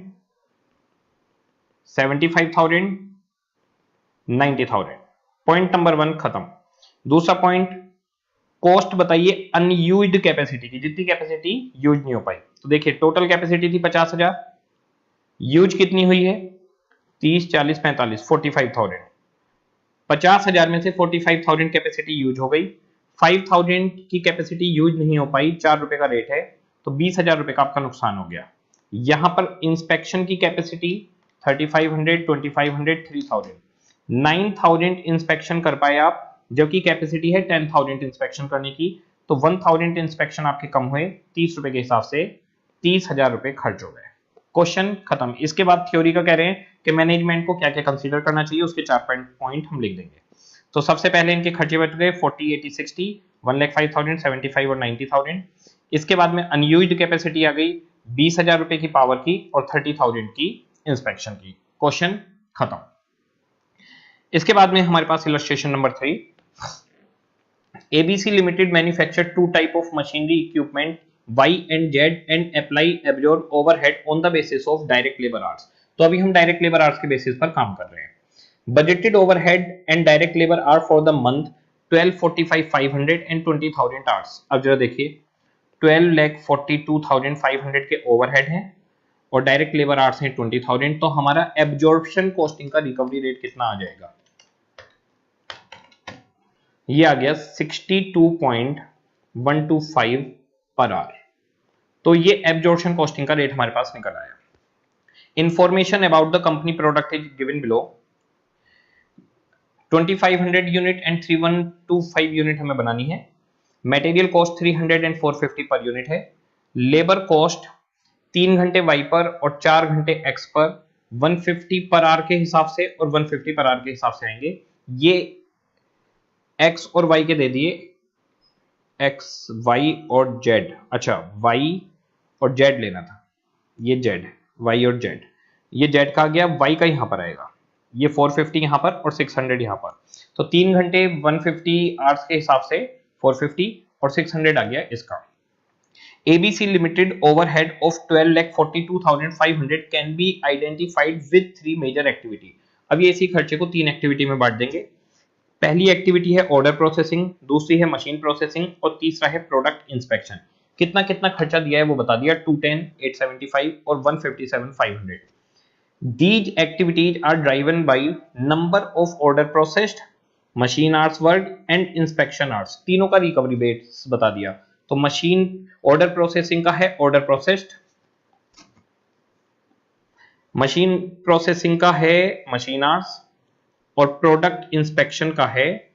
75,000, 90,000। पॉइंट नंबर 1 खत्म। दूसरा पॉइंट, कॉस्ट बताइए अनयूज्ड कैपेसिटी की, जितनी कैपेसिटी यूज नहीं हो पाई। तो देखिए टोटल कैपेसिटी थी 50,000, यूज कितनी हुई है 30, 40, 45, 45,000। 50,000 में से 45,000 कैपेसिटी यूज हो गई, 5,000 की कैपेसिटी यूज नहीं हो पाई, 4 रुपए का रेट है, तो 20,000 रुपए का आपका नुकसान हो गया। यहां पर इंस्पेक्शन की कैपेसिटी 3,500, 2,500, 3,000, 9,000 इंस्पेक्शन कर पाए आप, जबकि कैपेसिटी है 10,000 इंस्पेक्शन करने की, तो 1,000 इंस्पेक्शन आपके कम हुए, 30 रुपए के हिसाब से 30,000 रुपए खर्च हो गए। क्वेश्चन खत्म। इसके बाद थ्योरी का कह रहे हैं कि मैनेजमेंट को क्या क्या कंसीडर करना चाहिए, उसके 4 पॉइंट हम लिख देंगे। तो सबसे पहले इनके खर्चे बच गए 40, 80, 60, 1,05,000, 75 और 90,000। इसके बाद में अनयूज्ड कैपेसिटी आ गई 20,000 रुपए की पावर की और 30,000 की इंस्पेक्शन की। क्वेश्चन खत्म। इसके बाद में हमारे पास illustration number 3। ABC Limited manufacture two type of machinery equipment Y and Z and apply absorb overhead on the basis of direct labor hours. तो अभी हम डायरेक्ट लेबर आवर्स के बेसिस पर काम कर रहे हैं। Budgeted overhead and direct labour hour for the month 12,45,500 and 20,000 hours. अब जरा देखिए 12,42,500 के ओवरहेड हैं और डायरेक्ट लेबर आवर्स हैं 20,000, तो हमारा एब्जॉर्प्शन कॉस्टिंग का रिकवरी रेट कितना आ जाएगा? ये आ गया 62.125 पर आवर। तो ये एब्जॉर्प्शन कॉस्टिंग का रेट हमारे पास निकल आया। Information about the company product is given below. 2500 unit and 3125 unit हमें बनानी है। Material cost 300 and 450 per unit है। लेबर कॉस्ट 3 घंटे वाई पर और 4 घंटे एक्स पर 150 पर आवर के हिसाब से और 150 पर आवर के हिसाब से आएंगे। ये एक्स और वाई के दे दिए, एक्स वाई और जेड। अच्छा, वाई और जेड लेना था, ये जेड, वाई और जेड, ये जेड का आ गया, वाई का यहां पर आएगा, ये 450 यहां पर और 600 यहां पर। तो 3 घंटे 150 आवर्स के हिसाब से 450 और 600 आ गया इसका। ABC Limited overhead of 12,42,500 can be identified with 3 major activity। अब ये इसी खर्चे को 3 एक्टिविटी में बांट देंगे। पहली एक्टिविटी है ऑर्डर प्रोसेसिंग, दूसरी है मशीन प्रोसेसिंग और तीसरा है प्रोडक्ट इंस्पेक्शन। कितना कितना खर्चा दिया है वो बता दिया, 210, 875 और 157,500। These activities are driven by number of order processed, machine hours worked and inspection hours। तीनों का रिकवरी रेट बता दिया। तो मशीन ऑर्डर प्रोसेसिंग का है ऑर्डर प्रोसेस्ड, मशीन प्रोसेसिंग का है मशीन आवर्स और प्रोडक्ट इंस्पेक्शन का है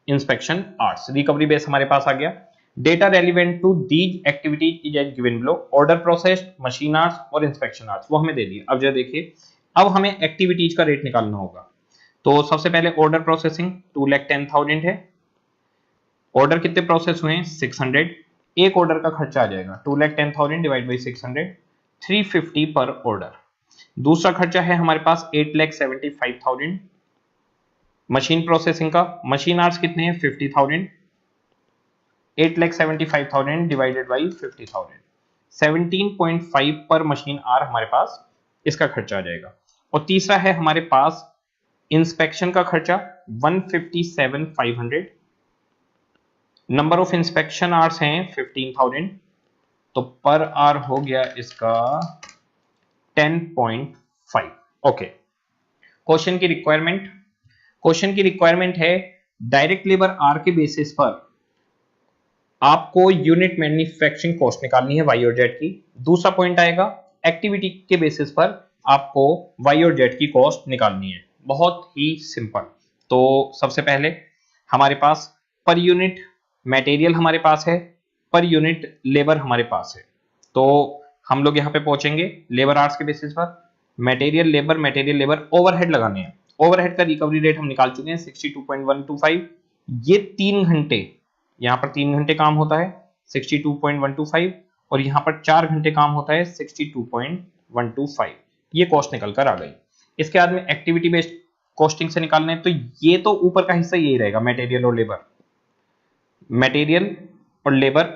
इंस्पेक्शन आवर्स। रिकवरी बेस हमारे पास आ गया। Data relevant to these activities is as given below. Order processed, machine hours और इंस्पेक्शन आवर्स वो हमें दे दिए। अब जरा देखिए, अब हमें एक्टिविटीज का रेट निकालना होगा। तो सबसे पहले ऑर्डर प्रोसेसिंग 2,10,000 है। ऑर्डर कितने प्रोसेस हुए हैं? 600। एक ऑर्डर का खर्चा आ जाएगा 2,10,000 डिवाइड बाई 600, 350 पर ऑर्डर। दूसरा खर्चा है हमारे पास 8,75,000 मशीन प्रोसेसिंग का। मशीन आवर्स कितने हैं? 50,000। 8,75,000 डिवाइडेड बाई 50,000, 17.5 पर मशीन आवर हमारे पास इसका खर्चा आ जाएगा। और तीसरा है हमारे पास इंस्पेक्शन का खर्चा 157,500। नंबर ऑफ इंस्पेक्शन आवर्स हैं 15,000, तो पर आवर हो गया इसका 10.5। ओके, क्वेश्चन की रिक्वायरमेंट, क्वेश्चन की रिक्वायरमेंट है डायरेक्ट लेबर आर के बेसिस पर आपको यूनिट मैन्युफैक्चरिंग कॉस्ट निकालनी है वाई और जेड की। दूसरा पॉइंट आएगा एक्टिविटी के बेसिस पर आपको वाई और जेड की कॉस्ट निकालनी है। बहुत ही सिंपल। तो सबसे पहले हमारे पास पर यूनिट मटेरियल हमारे पास है, पर यूनिट लेबर हमारे पास है। तो हम लोग यहाँ पे पहुंचेंगे लेबर आवर्स के बेसिस पर, मटेरियल लेबर ओवरहेड लगाने हैं। ओवरहेड का रिकवरी रेट हम निकाल चुके हैं 62.125। ये 3 घंटे, यहाँ पर 3 घंटे काम होता है 62.125 और यहाँ पर 4 घंटे काम होता है 62.125। ये कॉस्ट निकल कर आ गई। इसके बाद में एक्टिविटी बेस्ड कॉस्टिंग से निकालना है, तो ये तो ऊपर का हिस्सा यही रहेगा, मटेरियल और लेबर, मटेरियल और लेबर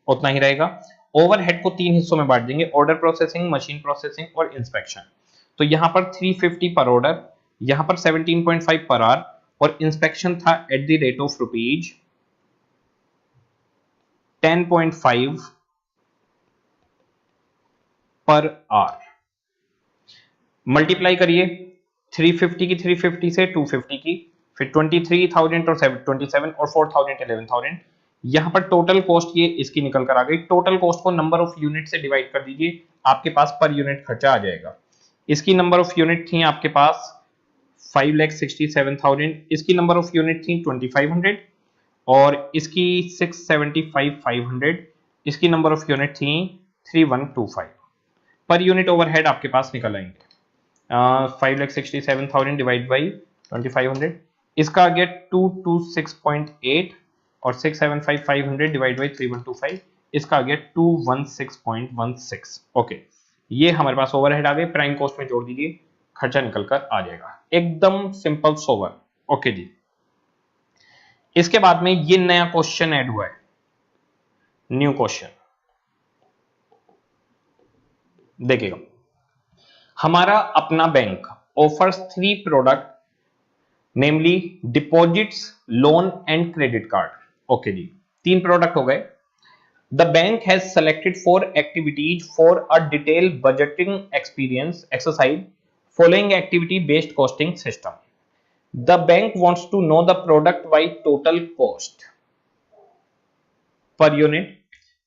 उतना ही रहेगा। ओवरहेड को 3 हिस्सों में बांट देंगे, ऑर्डर प्रोसेसिंग, मशीन प्रोसेसिंग और इंस्पेक्शन। तो यहाँ पर 350 पर ऑर्डर, यहाँ पर 17.5 पर आवर और इंस्पेक्शन था at the rate of rupees 10.5 per hour. Multiply करिए 350 की 350 से 250 की, फिर 23,000 और 27 और 4,000 11,000। यहां पर टोटल कॉस्ट ये इसकी निकल कर आ गई। टोटल कॉस्ट को नंबर ऑफ यूनिट से डिवाइड कर दीजिए, आपके पास पर यूनिट खर्चा आ जाएगा। इसकी नंबर ऑफ यूनिट थी आपके पास 5,67,000, इसकी नंबर ऑफ यूनिट थी 2,500 और इसकी 675,500, इसकी नंबर ऑफ यूनिट थी 3,125। पर यूनिट ओवरहेड आपके पास निकल आएंगे 5,67,000 डिवाइड बाई 2,500, इसका आ गया 226.8 और 675,500 डिवाइड बाई 3,125, इसका आ गया 216.16। ओके, ये हमारे पास ओवरहेड आ गए। प्राइम कॉस्ट में जोड़ दीजिए, खर्चा निकल कर आ जाएगा। एकदम सिंपल सोवर। ओके जी, इसके बाद में ये नया क्वेश्चन ऐड हुआ है, न्यू क्वेश्चन देखिएगा। हमारा अपना bank offers 3 product namely deposits, loan and credit card. Okay जी, 3 प्रोडक्ट हो गए। The bank has selected 4 activities for a detail budgeting experience exercise following activity based costing system. The bank wants to know the product wide total cost per unit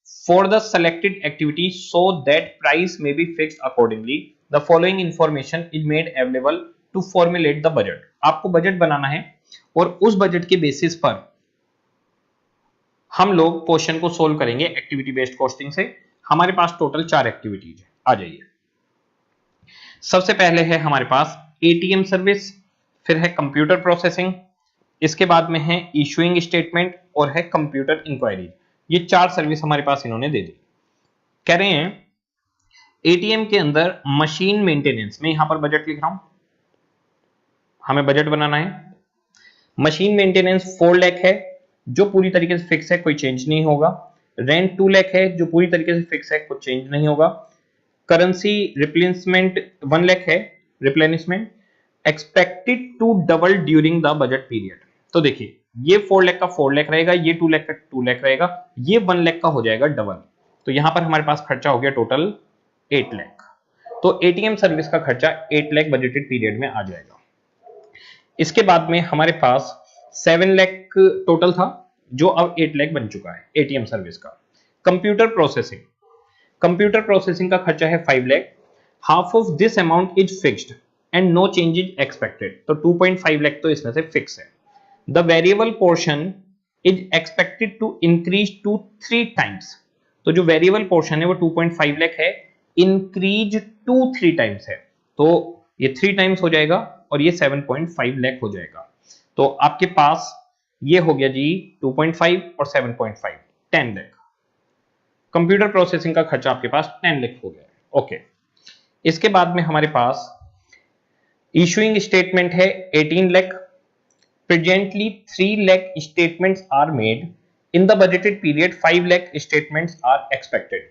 for the selected activity so that price may be fixed accordingly. The following information is made available to formulate the budget. आपको budget बनाना है और उस budget के basis पर हम लोग question को solve करेंगे एक्टिविटी बेस्ड कॉस्टिंग से। हमारे पास टोटल 4 एक्टिविटीज है, आ जाइए। सबसे पहले है हमारे पास एटीएम सर्विस, फिर है कंप्यूटर प्रोसेसिंग, इसके बाद में है इशूइंग स्टेटमेंट और है कंप्यूटर इंक्वायरी। ये 4 सर्विस हमारे पास इन्होंने दे दी। कह रहे हैं एटीएम के अंदर मशीन मेंटेनेंस में, यहां पर बजट लिख रहा हूं, हमें बजट बनाना है। मशीन मेंटेनेंस 4 लाख है जो पूरी तरीके से फिक्स है, कोई चेंज नहीं होगा। रेंट 2 लाख है जो पूरी तरीके से फिक्स है, कुछ चेंज नहीं होगा। करेंसी रिप्लेसमेंट 1 लाख है, replenishment expected to double during the budget period. तो देखिए ये 4 लाख का 4 लाख रहेगा, ये 2 लाख का 2 लाख रहेगा, ये 1 लाख का हो जाएगा डबल। तो यहां पर हमारे पास खर्चा हो गया टोटल 8 लाख। तो एटीएम सर्विस का खर्चा 8 लाख बजटेड पीरियड में आ जाएगा। इसके बाद में हमारे पास 7 लाख टोटल था जो अब 8 लाख बन चुका है एटीएम सर्विस का। कंप्यूटर प्रोसेसिंग, कंप्यूटर प्रोसेसिंग का खर्चा है 5 lakh. Half of this amount is fixed and no change is expected. तो 2.5 लाख तो इसमें से फिक्स है। The variable portion is expected to increase to 3 times. तो जो वेरिएबल पोर्शन है वो 2.5 लाख है, इंक्रीज टू 3 टाइम्स है, तो ये 3 टाइम्स हो जाएगा और ये 7.5 लाख हो जाएगा। तो आपके पास ये हो गया जी 2.5 और 7.5, 10 लाख। कंप्यूटर प्रोसेसिंग का खर्चा आपके पास 10 लाख हो गया। ओके, इसके बाद में हमारे पास इशूइंग स्टेटमेंट है 18 lakh. Presently 3 lakh statements are made, in the budgeted period 5 lakh statements are expected.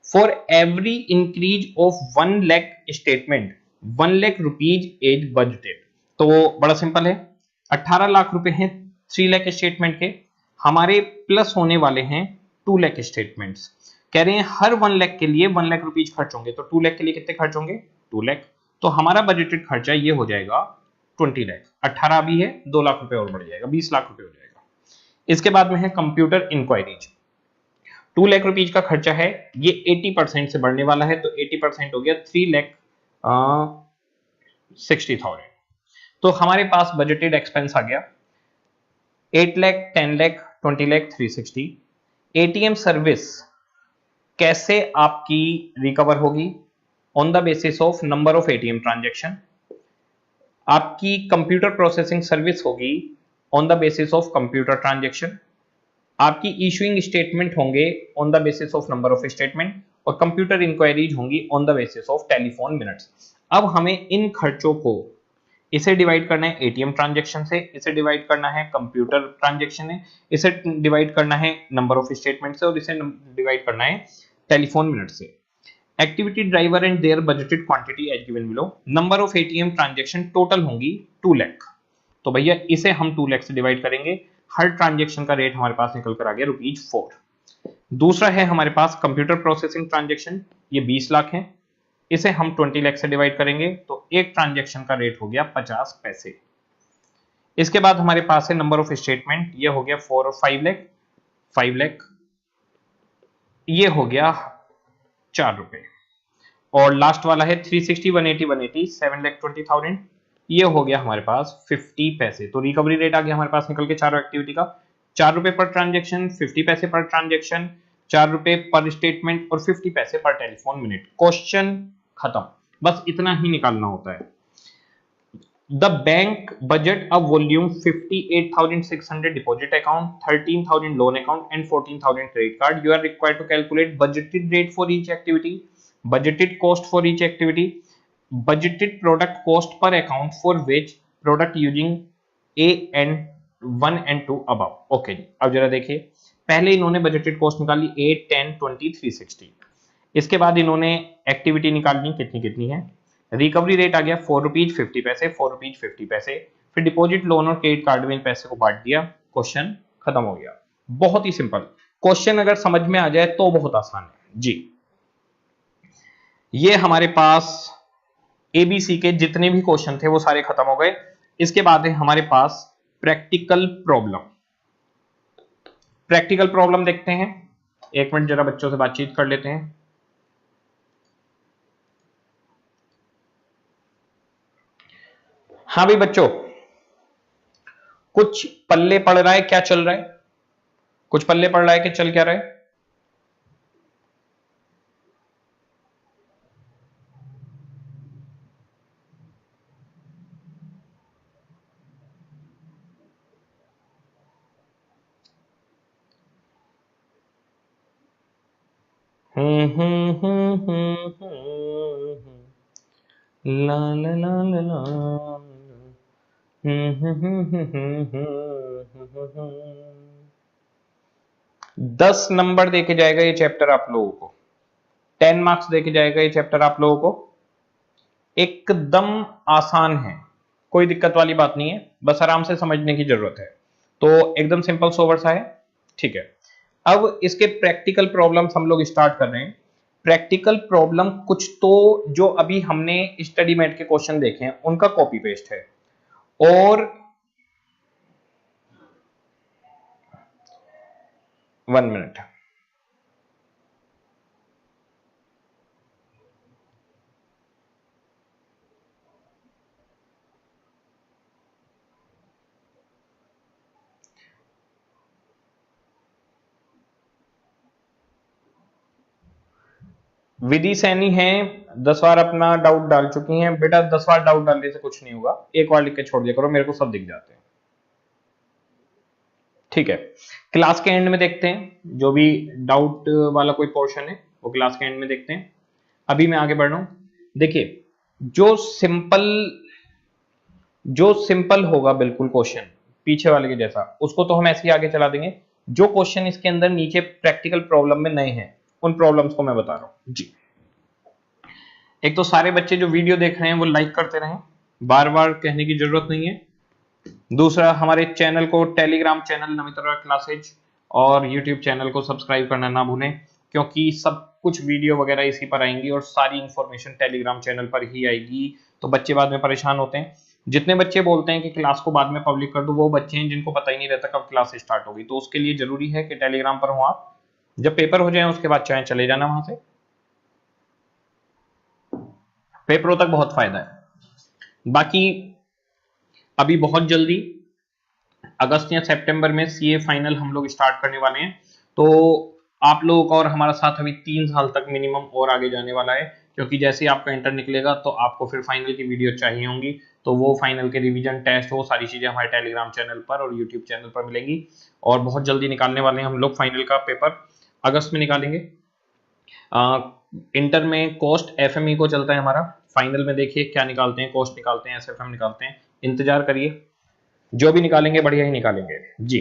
For every increase of 1 lakh statement 1 lakh rupees is budgeted. तो वो बड़ा सिंपल है, 18 लाख रुपए हैं 3 लाख स्टेटमेंट के, हमारे प्लस होने वाले हैं 2 लाख स्टेटमेंट्स। कह रहे हैं हर 1 लाख के लिए 1 लाख रुपीज खर्च होंगे, तो 2 लाख के लिए कितने खर्च होंगे, 2 लाख। तो हमारा बजटेड खर्चा ये हो जाएगा 20 लाख। 18 भी है, 2 लाख रुपए और बढ़ जाएगा, 20 लाख रुपए हो जाएगा। इसके बाद में है कंप्यूटर इंक्वायरीज, 2 लाख रुपीज का खर्चा है, ये 80% से बढ़ने वाला है, तो 80% हो गया 3,60,000। तो हमारे पास बजटेड एक्सपेंस आ गया 8 लाख, 10 लाख, 20 लाख, 360। एटीएम सर्विस कैसे आपकी रिकवर होगी, on the basis of number of ATM transaction. आपकी कंप्यूटर प्रोसेसिंग सर्विस होगी on the basis of computer transaction. आपकी इशूइंग स्टेटमेंट होंगे on the basis of number of statement, और computer inquiries होंगी on the basis of telephone minutes. अब हमें इन खर्चों को इसे डिवाइड करना है एटीएम ट्रांजैक्शन से, इसे डिवाइड करना है कंप्यूटर ट्रांजैक्शन है, इसे डिवाइड करना है नंबर ऑफ स्टेटमेंट से, और इसे डिवाइड करना है टेलीफोन मिनट से। Activity driver and their budgeted quantity as given below. Number of ATM transaction total होंगी 2 लाख। तो भैया इसे हम 2 लाख से डिवाइड करेंगे, हर ट्रांजैक्शन का रेट हमारे पास निकल कर आ गया ₹4। दूसरा है हमारे पास कंप्यूटर प्रोसेसिंग ट्रांजैक्शन, ये 20 लाख है, इसे हम 20 लाख से डिवाइड करेंगे, तो एक ट्रांजैक्शन का रेट हो गया 50 पैसे। इसके बाद हमारे पास है नंबर ऑफ स्टेटमेंट, ये हो गया 4 और 5 लाख, 5 लाख, ये हो गया 4 रुपए। और लास्ट वाला है 360, 180, 180, 7,20,000, ये हो गया हमारे पास 50 पैसे। तो रिकवरी रेट आ गया हमारे पास निकल के चारों एक्टिविटी का, 4 रुपए पर ट्रांजैक्शन, 50 पैसे पर ट्रांजैक्शन, 4 रुपए पर स्टेटमेंट और 50 पैसे पर टेलीफोन मिनट। क्वेश्चन खत्म, बस इतना ही निकालना होता है। The bank budget a volume 58,600 deposit account, 13,000 loan account and 14,000 credit card. You are required to calculate budgeted rate for each activity, budgeted cost for each activity, budgeted product cost per account for which product using A and 1 and 2 above. Okay जी, अब जरा देखिए, पहले इन्होंने budgeted cost निकाली 8, 10, 20, 360। इसके बाद इन्होंने एक्टिविटी निकालनी कितनी कितनी है। रिकवरी रेट आ गया 4 रुपीज 50 पैसे, 4 रुपीज 50 पैसे। फिर डिपॉजिट, लोन और क्रेडिट कार्ड में इन पैसे को बांट दिया, क्वेश्चन खत्म हो गया। बहुत ही सिंपल क्वेश्चन, अगर समझ में आ जाए तो बहुत आसान है जी। ये हमारे पास एबीसी के जितने भी क्वेश्चन थे वो सारे खत्म हो गए। इसके बाद है हमारे पास प्रैक्टिकल प्रॉब्लम। प्रैक्टिकल प्रॉब्लम देखते हैं। एक मिनट जरा बच्चों से बातचीत कर लेते हैं। हाँ भाई बच्चों, कुछ पल्ले पड़ रहा है, क्या चल रहा है? कुछ पल्ले पड़ रहा है कि चल क्या रहा है? ला ला ला ला ला। 10 नंबर देके जाएगा ये चैप्टर आप लोगों को, 10 मार्क्स देके जाएगा ये चैप्टर आप लोगों को। एकदम आसान है, कोई दिक्कत वाली बात नहीं है, बस आराम से समझने की जरूरत है। तो एकदम सिंपल सोवर सा है, ठीक है। अब इसके प्रैक्टिकल प्रॉब्लम्स हम लोग स्टार्ट कर रहे हैं। प्रैक्टिकल प्रॉब्लम कुछ तो जो अभी हमने स्टडी मेट के क्वेश्चन देखे हैं उनका कॉपी पेस्ट है, और 1 मिनट। विधि सैनी है, 10 बार अपना डाउट डाल चुकी हैं बेटा। 10 बार डाउट डालने से कुछ नहीं होगा, एक बार लिख के छोड़ दिया करो, मेरे को सब दिख जाते हैं, ठीक है। क्लास के एंड में देखते हैं, जो भी डाउट वाला कोई पोर्शन है वो क्लास के एंड में देखते हैं। अभी मैं आगे बढ़ रहा हूं। देखिए, जो सिंपल होगा बिल्कुल क्वेश्चन पीछे वाले के जैसा, उसको तो हम ऐसे ही आगे चला देंगे। जो क्वेश्चन इसके अंदर नीचे प्रैक्टिकल प्रॉब्लम में नए हैं उन प्रॉब्लम्स को मैं बता रहा हूं जी। एक तो सारे बच्चे जो वीडियो देख रहे हैं वो लाइक करते रहें, बार बार कहने की जरूरत नहीं है। दूसरा, हमारे चैनल को, टेलीग्राम चैनल नमिता क्लासेज और यूट्यूब चैनल को सब्सक्राइब करना ना भूलें, क्योंकि सब कुछ वीडियो वगैरह इसी पर आएंगी और सारी इंफॉर्मेशन टेलीग्राम चैनल पर ही आएगी। तो बच्चे बाद में परेशान होते हैं। जितने बच्चे बोलते हैं कि क्लास को बाद में पब्लिक कर दो, वो बच्चे हैं जिनको पता ही नहीं रहता कब क्लास स्टार्ट होगी। तो उसके लिए जरूरी है कि टेलीग्राम पर हो आप। जब पेपर हो जाए उसके बाद चाहे चले जाना वहां से, पेपरों तक बहुत फायदा है। बाकी अभी बहुत जल्दी अगस्त या सितंबर में सीए फाइनल हम लोग स्टार्ट करने वाले हैं। तो आप लोगों का और हमारा साथ अभी 3 साल तक मिनिमम और आगे जाने वाला है, क्योंकि जैसे ही आपका इंटर निकलेगा तो आपको फिर फाइनल की वीडियो चाहिए होंगी। तो वो फाइनल के रिवीजन टेस्ट, वो सारी चीजें हमारे टेलीग्राम चैनल पर और यूट्यूब चैनल पर मिलेंगी। और बहुत जल्दी निकालने वाले हैं हम लोग फाइनल का पेपर, अगस्त में निकालेंगे। इंटर में कॉस्ट एफएमई को चलता है हमारा, फाइनल में देखिए क्या निकालते हैं, कॉस्ट निकालते हैं, एसएफएम निकालते हैं। इंतजार करिए, जो भी निकालेंगे बढ़िया ही निकालेंगे जी।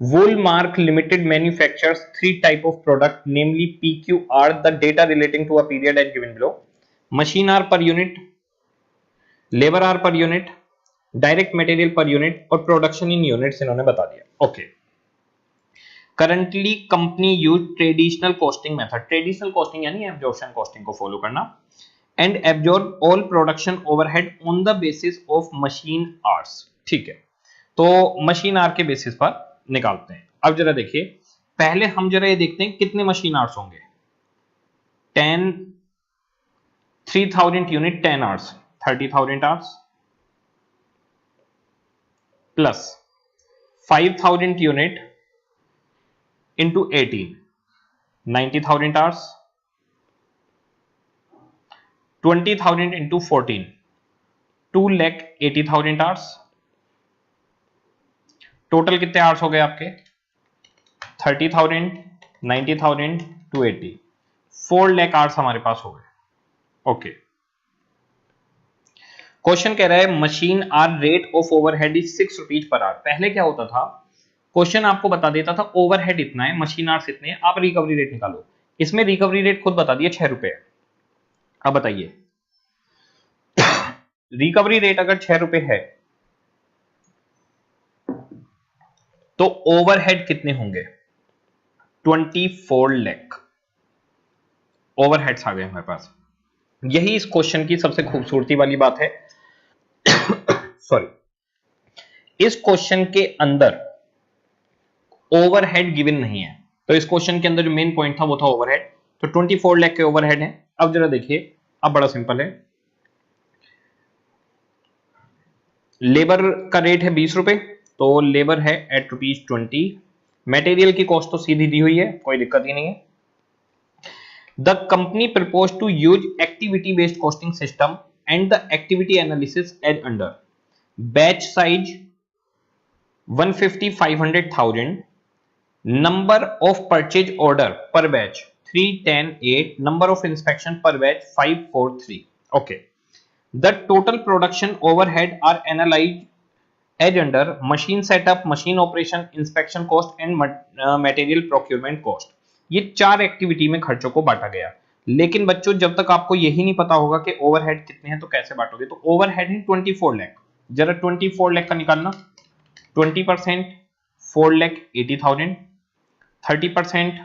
Woolmark Limited manufactures 3 type of product, namely PQR, the data relating to a period as given below. Machine hour per unit, labor hour per unit, direct material per unit और production in units इन्होंने बता दिया। Okay, currently company use traditional costing method. Traditional costing यानी absorption costing को follow करना, and absorb all production overhead on the basis of machine hours. ठीक है, तो मशीन आवर के बेसिस पर निकालते हैं। अब जरा देखिए, पहले हम जरा ये देखते हैं कितने मशीन आवर्स होंगे। 3000 unit 10 hours, 30,000 hours plus 5,000 unit into 18, 90,000 hours, 20,000 into 14, 2,80,000 hours. Total कितने आवर्स हो गए आपके? 30,000, 90,000, 280, 4 लाख आवर्स हमारे पास हो गए। ओके, क्वेश्चन कह रहा है machine hour rate of overhead is 6 rupees per hour. पहले क्या होता था, क्वेश्चन आपको बता देता था ओवरहेड इतना है, मशीन आवर्स इतने हैं, आप रिकवरी रेट निकालो। इसमें रिकवरी रेट खुद बता दिया 6 रुपए है। अब बताइए रिकवरी रेट अगर 6 रुपए है तो ओवरहेड कितने होंगे? 24 लाख ओवरहेड्स आ गए हमारे पास। यही इस क्वेश्चन की सबसे खूबसूरती वाली बात है। सॉरी, इस क्वेश्चन के अंदर ओवरहेड गिवन नहीं है, तो इस क्वेश्चन के अंदर जो मेन पॉइंट था वो था ओवरहेड। तो 24 लाख के ओवरहेड है। अब जरा देखिए, अब बड़ा सिंपल है। लेबर का रेट है 20 रुपए, तो लेबर है एट ₹20। मटेरियल की कॉस्ट तो सीधी दी हुई है, कोई दिक्कत ही नहीं है। The company propose to use activity based costing system and the activity analysis as under. Batch size 150, 500,000। Number of purchase order per batch 3, 10, 8। Number of inspection per batch 5, 4, 3। Okay, the total production overhead are analyse as under machine setup, machine operation, inspection cost and material procurement cost. ये 4 activity में खर्चों को बांटा गया। लेकिन बच्चों, जब तक आपको यही नहीं पता होगा कि ओवरहेड कितने हैं तो कैसे बांटोगे। तो ओवरहेड है 24 लाख। जरा 24 लाख का निकालना। 20% 4,80,000, 30%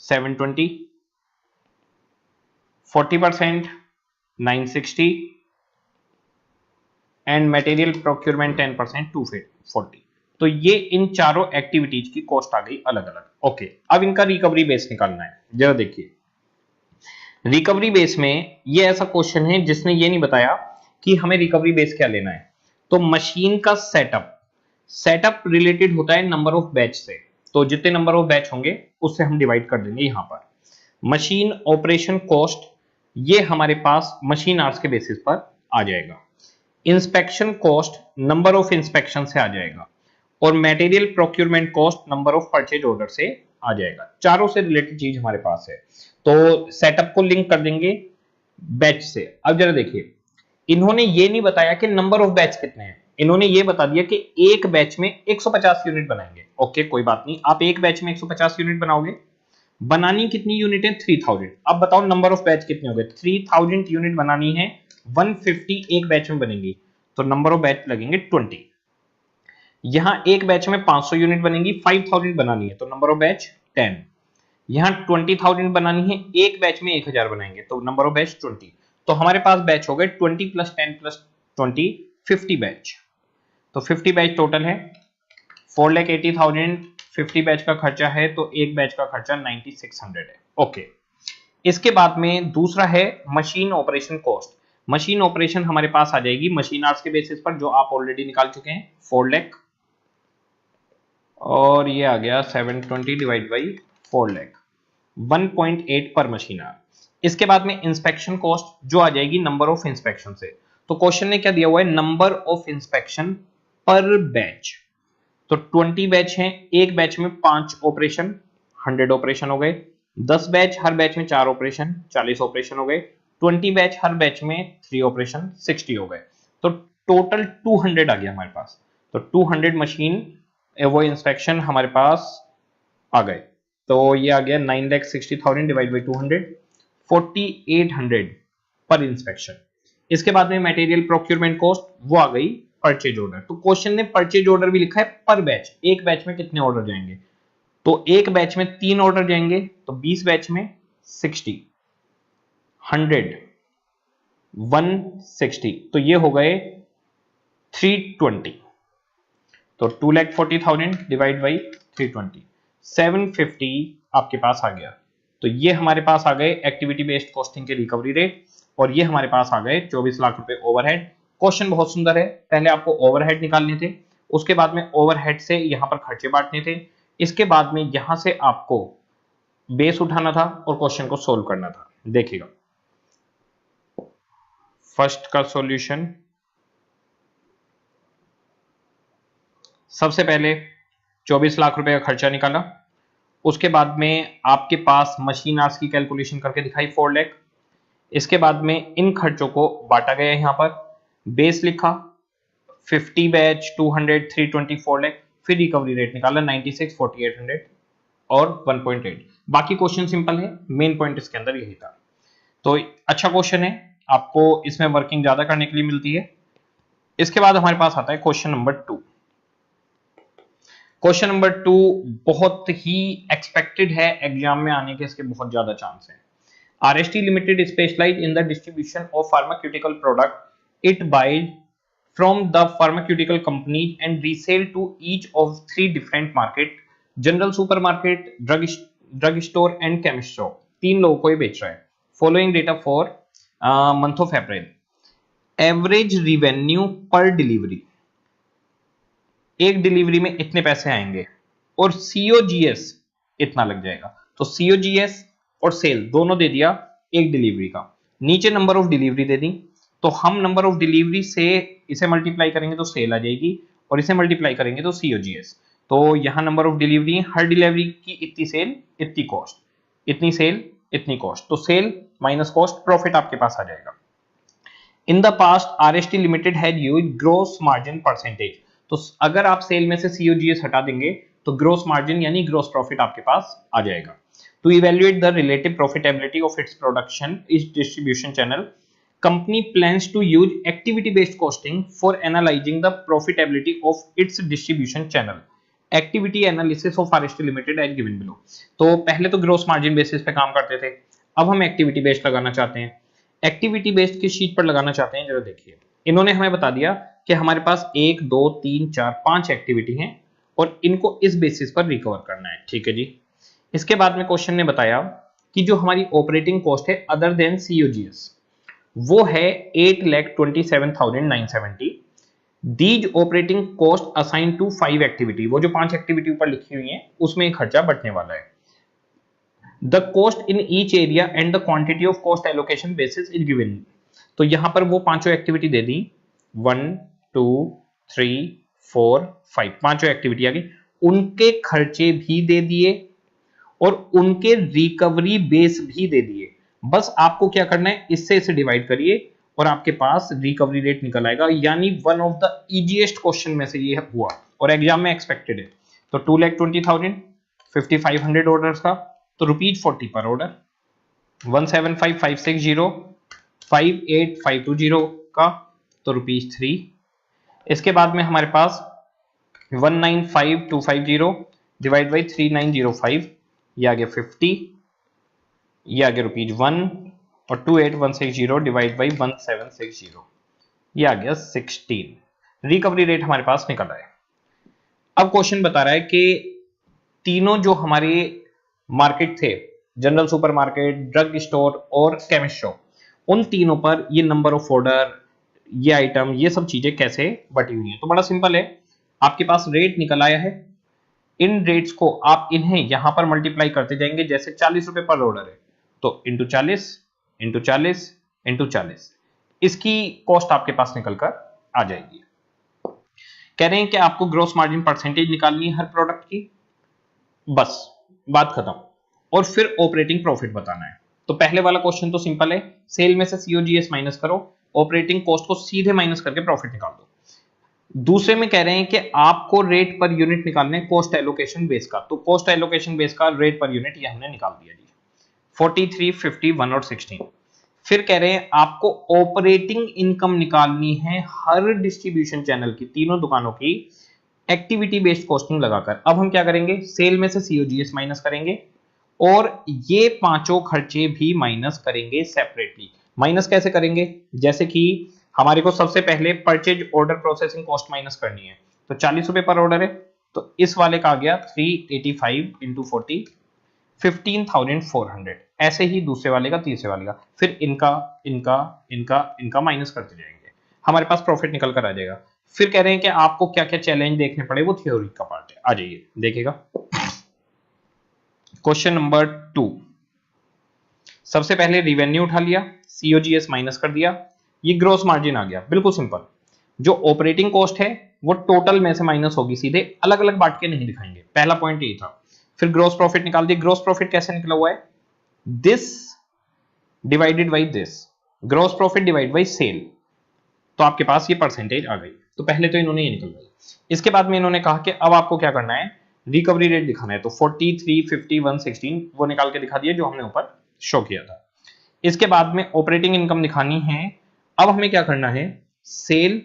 720, 40% 960 एंड मटेरियल प्रोक्योरमेंट 10% 240। तो ये इन चारों एक्टिविटीज की कॉस्ट आ गई अलग अलग। ओके, अब इनका रिकवरी बेस निकालना है। जरा देखिए, रिकवरी बेस में ये ऐसा क्वेश्चन है जिसने ये नहीं बताया कि हमें रिकवरी बेस क्या लेना है। तो मशीन का सेटअप रिलेटेड होता है नंबर ऑफ बैच से, तो जितने नंबर ऑफ बैच होंगे उससे हम डिवाइड कर देंगे यहां पर। मशीन ऑपरेशन कॉस्ट ये हमारे पास मशीन आवर्स के बेसिस पर आ जाएगा। Inspection cost number of inspection से आ जाएगा, और material procurement cost number of purchase order से आ जाएगा। चारों से रिलेटेड चीज हमारे पास है, तो सेटअप को लिंक कर देंगे बैच से। अब जरा देखिए, इन्होंने ये नहीं बताया कि नंबर ऑफ बैच कितने हैं, इन्होंने ये बता दिया कि एक बैच में 150 यूनिट बनाएंगे। ओके, कोई बात नहीं, आप एक बैच में 150 यूनिट बनाओगे। बनानी कितनी यूनिट है? 3000। अब बताओ नंबर ऑफ बैच कितने हो गए? 3000 यूनिट बनानी है, 150 एक बैच में बनेंगी, तो नंबर ऑफ बैच लगेंगे 20। यहां एक बैच में 500 यूनिट बनेंगी, 5000 बनानी है, तो नंबर ऑफ बैच 10। यहां 20,000 बनानी है, एक बैच में 1000 बनाएंगे, तो नंबर ऑफ बैच 20। तो हमारे पास बैच हो गए 20 + 10 + 20, 50 बैच। तो 50 बैच टोटल है, 4,80,000 50 बैच का खर्चा है, तो एक बैच का खर्चा 9600 है। ओके, इसके बाद में दूसरा है machine operation cost. Machine operation हमारे पास आ जाएगी मशीन आवर्स के बेसिस पर, जो आप ऑलरेडी निकाल चुके हैं, 4 लाख, और ये आ गया 720 डिवाइड बाई 4 लाख, 1.8 पर मशीन आवर। इसके बाद में इंस्पेक्शन कॉस्ट जो आ जाएगी नंबर ऑफ इंस्पेक्शन से। तो क्वेश्चन ने क्या दिया हुआ है? Number of inspection per batch. तो 20 बैच हैं, एक बैच में 5 ऑपरेशन, 100 ऑपरेशन हो गए। 10 बैच, हर बैच में 4 ऑपरेशन, 40 ऑपरेशन हो गए। 20 बैच, हर बैच में 3 ऑपरेशन, 60 हो गए। तो टोटल 200 आ गया हमारे पास। तो 200 मशीन वो इंस्पेक्शन हमारे पास आ गए। तो ये आ गया 9,60,000 डिवाइड बाई 200, 4800 पर इंस्पेक्शन। इसके बाद में मटेरियल प्रोक्योरमेंट कॉस्ट वो आ गई परचेज ऑर्डर। तो क्वेश्चन ने परचेज ऑर्डर भी लिखा है पर बैच, एक बैच में कितने ऑर्डर जाएंगे? तो एक बैच में 3 ऑर्डर जाएंगे, तो 20 बैच में 60, 100, 160, तो ये हो गए 320। तो 2,40,000 डिवाइड बाई 320, 750 आपके पास आ गया। तो ये हमारे पास आ गए एक्टिविटी बेस्ड कॉस्टिंग के रिकवरी रेट, और ये हमारे पास आ गए 24 लाख रुपए ओवरहेड। क्वेश्चन बहुत सुंदर है, पहले आपको ओवरहेड निकालने थे, उसके बाद में ओवरहेड से यहां पर खर्चे बांटने थे, इसके बाद में यहां से आपको बेस उठाना था और क्वेश्चन को सोल्व करना था। देखिएगा फर्स्ट का सॉल्यूशन, सबसे पहले 24 लाख रुपए का खर्चा निकाला, उसके बाद में आपके पास मशीन आवर्स की कैलकुलेशन करके दिखाई 4 लाख। इसके बाद में इन खर्चों को बांटा गया यहां पर, बेस लिखा 50 बैच 200 324 लाख, फिर रिकवरी रेट निकाला 96 4800 और 1.8। बाकी क्वेश्चन सिंपल है, मेन पॉइंट इसके अंदर यही था। तो अच्छा क्वेश्चन है, आपको इसमें वर्किंग ज्यादा करने के लिए मिलती है। इसके बाद हमारे पास आता है क्वेश्चन नंबर 2। क्वेश्चन नंबर 2 बहुत ही एक्सपेक्टेड है, एग्जाम में आने के इसके बहुत ज्यादा चांस हैं। RST Limited specialized in the distribution of pharmaceutical product. It buys from the pharmaceutical companies and resell to each of 3 different market: general supermarket, drug store and chemist shop। 3 लोगों को ये बेच रहा है। Following data for month of April. Average revenue per delivery, एक delivery में इतने पैसे आएंगे और COGS इतना लग जाएगा। तो COGS और सेल दोनों दे दिया एक डिलीवरी का, नीचे नंबर ऑफ डिलीवरी दे दी। तो हम नंबर ऑफ डिलीवरी से इसे मल्टीप्लाई करेंगे तो सेल आ जाएगी और इसे मल्टीप्लाई करेंगे तो COGS। तो यहां number of delivery, her delivery की इतनी सेल इतनी कॉस्ट, इतनी सेल इतनी कॉस्ट, तो सेल माइनस कॉस्ट प्रॉफिट आपके पास आ जाएगा। In the past RST Limited had used gross margin percentage. तो अगर आप सेल में से COGS हटा देंगे तो ग्रोस मार्जिन यानी ग्रोस प्रॉफिट आपके पास आ जाएगा। To evaluate the relative profitability of its production is distribution channel, company plans to use activity based costing for analysing the profitability of its distribution channel. Activity analysis of RST Limited as given below. तो पहले तो gross margin basis पे काम करते थे, अब हम activity based लगाना चाहते हैं। एक्टिविटी बेस्ड की शीट पर लगाना चाहते हैं, जरा देखिए इन्होंने हमें बता दिया कि हमारे पास 1 2 3 4 5 एक्टिविटी हैं और इनको इस बेसिस पर रिकवर करना है। ठीक है जी। इसके बाद में क्वेश्चन ने बताया कि जो हमारी ऑपरेटिंग कॉस्ट है अदर देन COGS वो है 8,27,970। These operating cost assign to 5 activity, वो जो 5 एक्टिविटी ऊपर लिखी हुई है उसमें खर्चा बढ़ने वाला है। The cost in each area and the quantity of cost allocation basis is given. तो यहां पर वो पांचों एक्टिविटी दे दी 1 2 3 4 5, पांचों एक्टिविटी आ गई, उनके खर्चे भी दे दिए और उनके रिकवरी बेस भी दे दिए। बस आपको क्या करना है, इससे इसे डिवाइड करिए और आपके पास रिकवरी रेट निकल आएगा। यानी one of the easiest question में से ये हुआ और एग्जाम में एक्सपेक्टेड है। तो 2,20,000 5500 ऑर्डर्स का, तो ₹40 पर ऑर्डर। 175,560 58,520 का, तो ₹3। इसके बाद में हमारे पास 195,250 डिवाइड बाई 3905, ये आ गया 50, ये आ गया ₹1 और 28,160 डिवाइड बाई 1760, ये आ गया 16। रिकवरी रेट हमारे पास निकल रहा है। अब क्वेश्चन बता रहा है कि तीनों जो हमारे मार्केट थे, जनरल सुपरमार्केट, ड्रग स्टोर और केमिस्ट शॉप, उन तीनों पर ये नंबर ऑफ ऑर्डर, ये आइटम, ये सब चीजें कैसे बटी हुई हैं। तो बड़ा सिंपल है, आपके पास रेट निकल आया है, इन रेट्स को आप इन्हें यहां पर मल्टीप्लाई करते जाएंगे। जैसे 40 रुपए पर ऑर्डर है तो इंटू 40 इंटू 40 इंटू 40, इसकी कॉस्ट आपके पास निकल कर आ जाएगी। कह रहे हैं कि आपको ग्रोस मार्जिन परसेंटेज निकालनी है हर प्रोडक्ट की, बस बात खत्म। और फिर ऑपरेटिंग प्रॉफिट बताना है। तो पहले वाला क्वेश्चन तो सिंपल है, सेल में से COGS माइनस करो, ऑपरेटिंग कॉस्ट को सीधे माइनस करके प्रॉफिट निकाल दो। दूसरे में कह रहे हैं कि आपको रेट पर यूनिट निकालने कॉस्ट एलोकेशन बेस का, तो कॉस्ट एलोकेशन बेस का रेट पर यूनिट ये हमने निकाल दिया जी, 43, 51 और 16। फिर कह रहे हैं आपको ऑपरेटिंग इनकम निकालनी है हर डिस्ट्रीब्यूशन चैनल की, तीनों दुकानों की, एक्टिविटी बेस्ड कॉस्टिंग लगाकर। अब हम क्या करेंगे, सेल में से COGS माइनस करेंगे और ये पांचों खर्चे भी माइनस करेंगे सेपरेटली। माइनस कैसे करेंगे, जैसे कि हमारे को सबसे पहले purchase order processing cost minus करनी है। तो 40 रुपए पर ऑर्डर है, तो इस वाले का आ गया 385 इंटू 40, 15,400। ऐसे ही दूसरे वाले का, तीसरे वाले का, फिर इनका इनका इनका इनका माइनस करते जाएंगे, हमारे पास प्रॉफिट निकल कर आ जाएगा। फिर कह रहे हैं कि आपको क्या क्या चैलेंज देखने पड़े, वो थ्योरी का पार्ट है, आ जाइए देखिएगा। क्वेश्चन नंबर 2, सबसे पहले रिवेन्यू उठा लिया, COGS माइनस कर दिया, ये ग्रोस मार्जिन आ गया, बिल्कुल सिंपल। जो ऑपरेटिंग कॉस्ट है वो टोटल में से माइनस होगी, सीधे अलग अलग बांट के नहीं दिखाएंगे, पहला पॉइंट यही था। फिर ग्रोस प्रॉफिट निकाल दिया। ग्रोस प्रॉफिट कैसे निकला हुआ है, this divided by this, gross profit divide by sale. तो आपके पास ये परसेंटेज आ गई। तो पहले तो इन्होंने ये निकलवाई। इसके बाद में इन्होंने कहा कि अब आपको क्या करना है, रिकवरी रेट दिखाना है। तो 43, 50, 116 वो निकाल के दिखा दिए जो हमने ऊपर शो किया था। इसके बाद में ऑपरेटिंग इनकम दिखानी है। अब हमें क्या करना है, सेल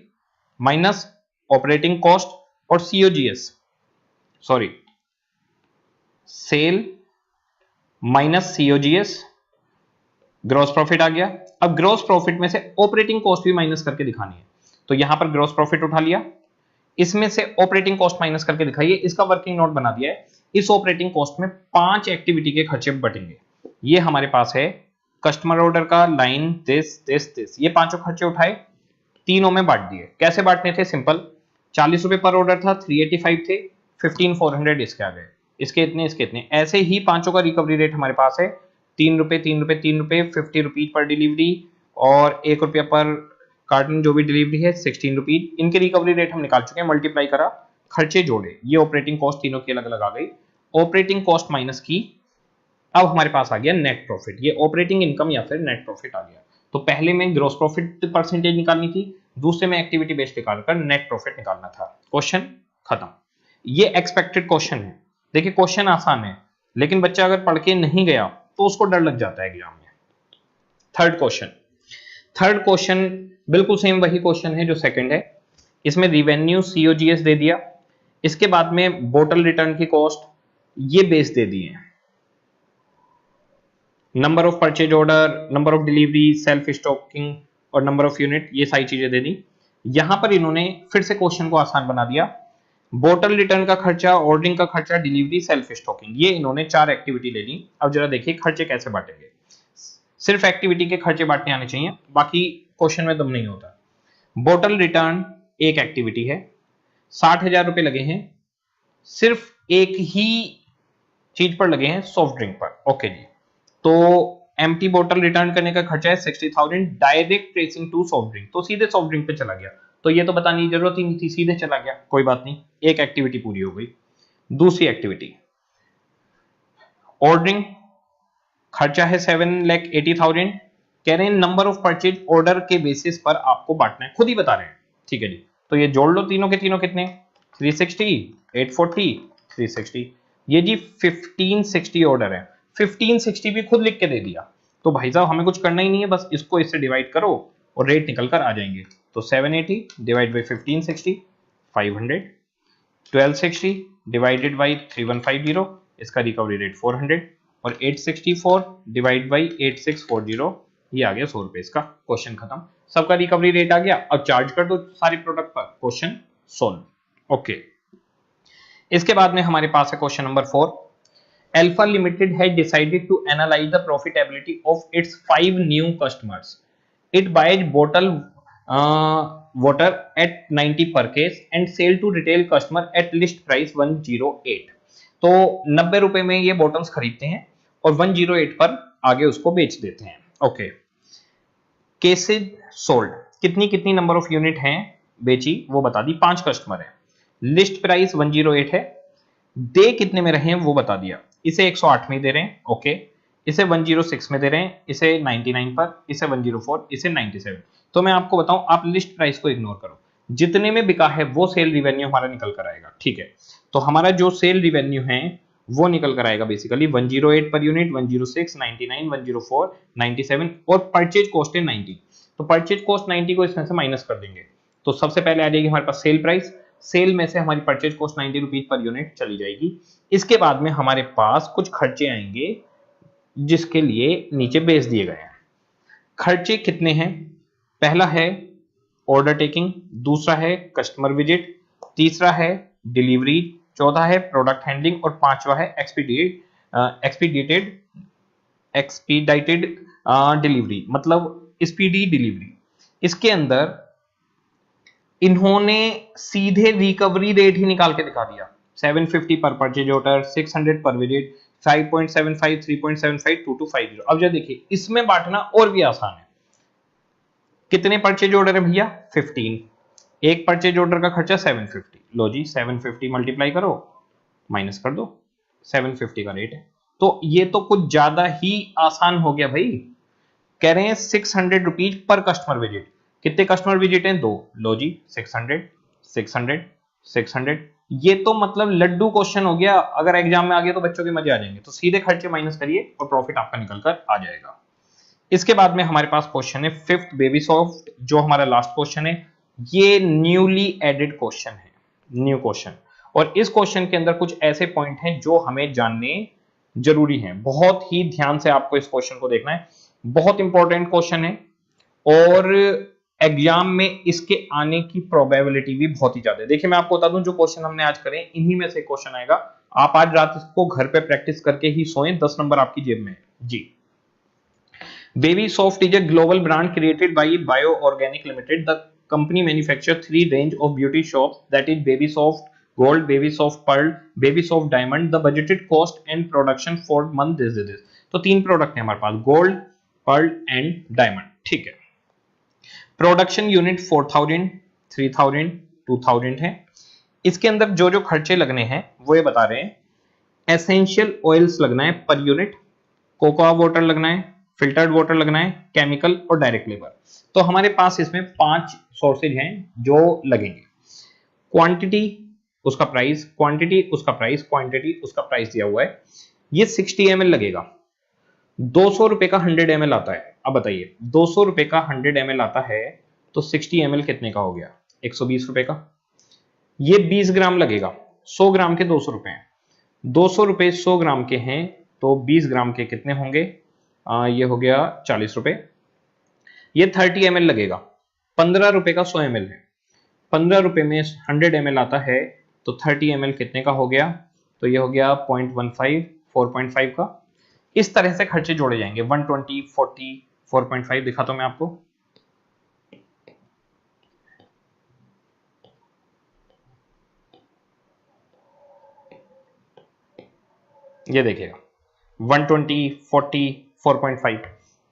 माइनस ऑपरेटिंग कॉस्ट और COGS, sorry sale minus COGS, gross profit आ गया। अब ग्रॉस प्रॉफिट में से ऑपरेटिंग कॉस्ट भी माइनस करके दिखानी है। तो यहां पर ग्रॉस प्रॉफिट उठा लिया, इसमें से ऑपरेटिंग कॉस्ट माइनस करके दिखाइए, इसका वर्किंग नोट बना दिया है। इस ऑपरेटिंग कॉस्ट में 5 एक्टिविटी के खर्चे बटेंगे। ये हमारे पास है कस्टमर ऑर्डर का लाइन दिस, ये पांचों खर्चे उठाए, तीनों में बांट दिए। कैसे बांटने थे, सिंपल, 40 रुपए पर ऑर्डर था, 385 थे, 15,400 इसके आ गए, इसके इतने इसके इतने। ऐसे ही पांचों का रिकवरी रेट हमारे पास है 3 रुपए 3 रुपए 3 रुपए, 50 रुपीज पर डिलीवरी और 1 रुपया पर कार्टन जो भी डिलीवरी है 16 रुपीज। इनके रिकवरी रेट हम निकाल चुके हैं, मल्टीप्लाई करा, खर्चे जोड़े, ये ऑपरेटिंग कॉस्ट तीनों की अलग अलग आ गई। ऑपरेटिंग कॉस्ट माइनस की, अब हमारे पास आ गया नेट प्रॉफिट। ये ऑपरेटिंग इनकम या फिर नेट प्रॉफिट आ गया। तो पहले में ग्रॉस प्रॉफिट परसेंटेज निकालनी थी, दूसरे में एक्टिविटी बेस्ड निकालकर नेट प्रॉफिट निकालना था। क्वेश्चन खत्म। ये एक्सपेक्टेड क्वेश्चन है। देखिए क्वेश्चन आसान है, लेकिन बच्चा अगर पढ़ के नहीं गया तो उसको डर लग जाता है एग्जाम में। थर्ड क्वेश्चन बिल्कुल सेम वही क्वेश्चन है जो सेकंड है। इसमें रिवेन्यू सीओजीएस दे दिया, इसके बाद में बोतल रिटर्न की कॉस्ट ये बेस दे दिए, number of purchase order, number of delivery, shelf stocking और नंबर ऑफ यूनिट, ये सारी चीजें दे दी। यहां पर इन्होंने फिर से क्वेश्चन को आसान बना दिया। बोतल रिटर्न का खर्चा, ऑर्डरिंग का खर्चा, डिलीवरी, सेल्फ स्टॉकिंग, ये इन्होंने 4 एक्टिविटी ले ली। अब जरा देखिए खर्चे कैसे बांटेंगे। सिर्फ एक्टिविटी के खर्चे बांटने आने चाहिए, बाकी क्वेश्चन में दम नहीं होता। बोतल रिटर्न एक एक्टिविटी है, 60,000 रुपए लगे हैं, सिर्फ एक ही चीज पर लगे हैं, सॉफ्ट ड्रिंक पर। ओके जी, तो एम्प्टी बोतल रिटर्न करने का खर्चा है 60,000, direct tracing to soft drink, तो सीधे सॉफ्ट ड्रिंक पे चला गया। तो ये तो बताने की जरूरत ही नहीं थी, सीधे चला गया, कोई बात नहीं, एक एक्टिविटी पूरी हो गई। दूसरी एक्टिविटी ऑर्डरिंग, खर्चा है 7,80,000, कह रहे हैं नंबर ऑफ परचेज ऑर्डर के बेसिस पर आपको बांटना है, खुद ही बता रहे हैं, ठीक है जी। तो ये जोड़ लो तीनों के तीनों कितने, 360, 840, 360, ये जी 1560 ऑर्डर है। 1560 भी खुद लिख के दे दिया। तो भाई साहब हमें कुछ करना ही नहीं है, बस इसको इससे डिवाइड करो और रेट निकल कर आ जाएंगे। तो 780 डिवाइड बाई 1560 500, 1260 डिवाइडेड बाई 3150, इसका रिकवरी रेट 400, और 864 डिवाइड बाई 8640, ये आ गया 100 रुपए। इसका क्वेश्चन खत्म, सबका रिकवरी रेट आ गया। अब चार्ज कर दो सारे प्रोडक्ट पर, क्वेश्चन सोल्व। ओके, इसके बाद में हमारे पास है question number 4। Alpha Limited had decided to analyze the profitability of its 5 new customers. It buys bottle water at 90 per case and sell to retail customer at list price 108. तो 90 रुपए में ये bottles खरीदते हैं और 108 पर आगे उसको बेच देते हैं। ओके, केसेज सोल्ड, कितनी कितनी नंबर ऑफ यूनिट हैं बेची वो बता दी, 5 कस्टमर हैं, लिस्ट प्राइस 108 है, दे कितने में रहे हैं वो बता दिया। इसे 108 में दे रहे हैं, ओके, इसे 106 में दे रहे हैं, इसे 99 पर, इसे 104, इसे 97। तो मैं आपको बताऊं, आप लिस्ट प्राइस को इग्नोर करो, जितने में बिका है वो सेल रिवेन्यू हमारा निकल कर आएगा, ठीक है। तो हमारा जो सेल रिवेन्यू है वो निकल कर आएगा बेसिकली 108 पर यूनिट, 106, 99, 104, 97 और परचेज कॉस्ट है 90। तो परचेज कॉस्ट 90 को इसमें से माइनस कर देंगे, तो सबसे पहले आ जाएगी हमारे पास सेल प्राइस, सेल में से हमारी purchase cost 90 rupees per unit चली जाएगी। इसके बाद में हमारे पास कुछ खर्चे आएंगे जिसके लिए नीचे बेच दिए गए हैं। खर्चे कितने हैं, पहला है ऑर्डर टेकिंग, दूसरा है कस्टमर विजिट, तीसरा है डिलीवरी, चौथा है प्रोडक्ट हैंडलिंग और पांचवा है एक्सपीडाइटेड डिलीवरी, मतलब स्पीडी डिलीवरी। इसके अंदर इन्होंने सीधे रिकवरी रेट ही निकाल के दिखा दिया, 750 पर परचेज ऑर्डर, 600 पर विजिट, 5.75, 3.75, 2250। अब जब देखिए इसमें बांटना और भी आसान है। कितने परचेज ऑर्डर है भैया, 15, एक परचेज ऑर्डर का खर्चा 750, लो जी 750 मल्टीप्लाई करो, माइनस कर दो, 750 का रेट है। तो ये तो कुछ ज्यादा ही आसान हो गया भाई, कह रहे हैं 600 रुपीज पर कस्टमर विजिट, कितने कस्टमर विजिट हैं? 2। लो जी 600 600 600। ये तो मतलब लड्डू क्वेश्चन हो गया, अगर एग्जाम में आ गया तो बच्चों के मजे आ जाएंगे। तो सीधे खर्चे माइनस करिए और प्रॉफिट आपका निकल कर आ जाएगा। इसके बाद में हमारे पास क्वेश्चन है फिफ्थ, बेबी सॉफ्ट, जो हमारा लास्ट क्वेश्चन है। ये न्यूली एडेड क्वेश्चन है, न्यू क्वेश्चन। और इस क्वेश्चन के अंदर कुछ ऐसे पॉइंट हैं जो हमें जानने जरूरी हैं। बहुत ही ध्यान से आपको इस क्वेश्चन को देखना है, बहुत इंपॉर्टेंट क्वेश्चन है और एग्जाम में इसके आने की प्रोबेबिलिटी भी बहुत ही ज्यादा है। देखिए मैं आपको बता दूं, जो क्वेश्चन हमने आज करे इन्हीं में से क्वेश्चन आएगा। आप आज रात इसको घर पे प्रैक्टिस करके ही सोएं, 10 नंबर आपकी जेब में है जी। Baby Soft is a global brand created by Bio Organic Limited. The company manufactures 3 range of beauty soaps, that is Baby Soft Gold, Baby Soft Pearl, Baby Soft Diamond. The budgeted cost and production for month is this. तो 3 product है हमारे पास, gold, Perl and diamond. ठीक है। Production unit 4000, 3000, 2000 है। इसके अंदर जो जो खर्चे लगने हैं वो ये बता रहे हैं। एसेंशियल ऑयल्स लगना है पर यूनिट, कोकोआ वाटर लगना है, फिल्टर्ड वाटर लगना है, केमिकल और डायरेक्ट लेबर। तो हमारे पास इसमें 5 सोर्सेज हैं जो लगेंगे। क्वांटिटी उसका प्राइस, क्वांटिटी उसका प्राइस, क्वांटिटी उसका प्राइस दिया हुआ है। ये 60 ml लगेगा। 200 रुपए का 100 ml आता है। अब बताइए 200 रुपए का 100 ml आता है तो 60 ml कितने का हो गया? 120 रुपए का। ये 20 ग्राम लगेगा, 100 ग्राम के 200 रुपए हैं। 200 रुपए 100 ग्राम के हैं तो 20 ग्राम के कितने होंगे? ये हो गया 40 रुपए। ये 30 ml लगेगा, 15 रुपए का 100 ml है। 15 रुपए में 100 ml आता है तो 30 ml कितने का हो गया? तो ये हो गया 0.15, 4.5 का। इस तरह से खर्चे जोड़े जाएंगे। 120, 40, 4.5 दिखाता हूं मैं आपको। ये देखिएगा 120, 40, 4.5,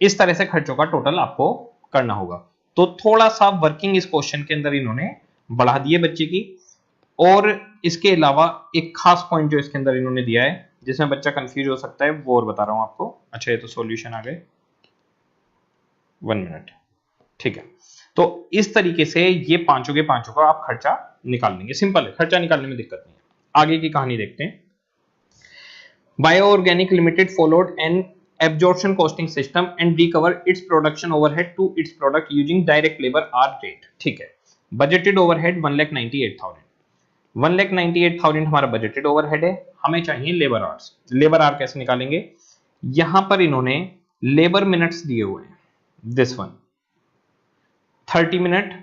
इस तरह से खर्चों का टोटल आपको करना होगा। तो थोड़ा सा वर्किंग इस क्वेश्चन के अंदर इन्होंने बढ़ा दी है बच्चे की। और इसके अलावा एक खास पॉइंट जो इसके अंदर इन्होंने दिया है जिसमें बच्चा कंफ्यूज हो सकता है वो और बता रहा हूं आपको। अच्छा ये तो सॉल्यूशन आ गए, 1 मिनट। ठीक है। तो इस तरीके से ये पांचों के पांचों का आप खर्चा निकाल लेंगे। सिंपल है, खर्चा निकालने में दिक्कत नहीं है। आगे की कहानी देखते हैं। Bio Organic Limited followed an absorption costing system and recovered its production overhead to its product using direct labor hour rate। ठीक है। Budgeted overhead 1,98,000। 1,98,000 हमारा बजटेड ओवरहेड है। हमें चाहिए लेबर आवर्स। लेबर आवर कैसे निकालेंगे? यहां पर इन्होंने लेबर मिनट्स दिए हुए हैं। दिस वन 30 मिनट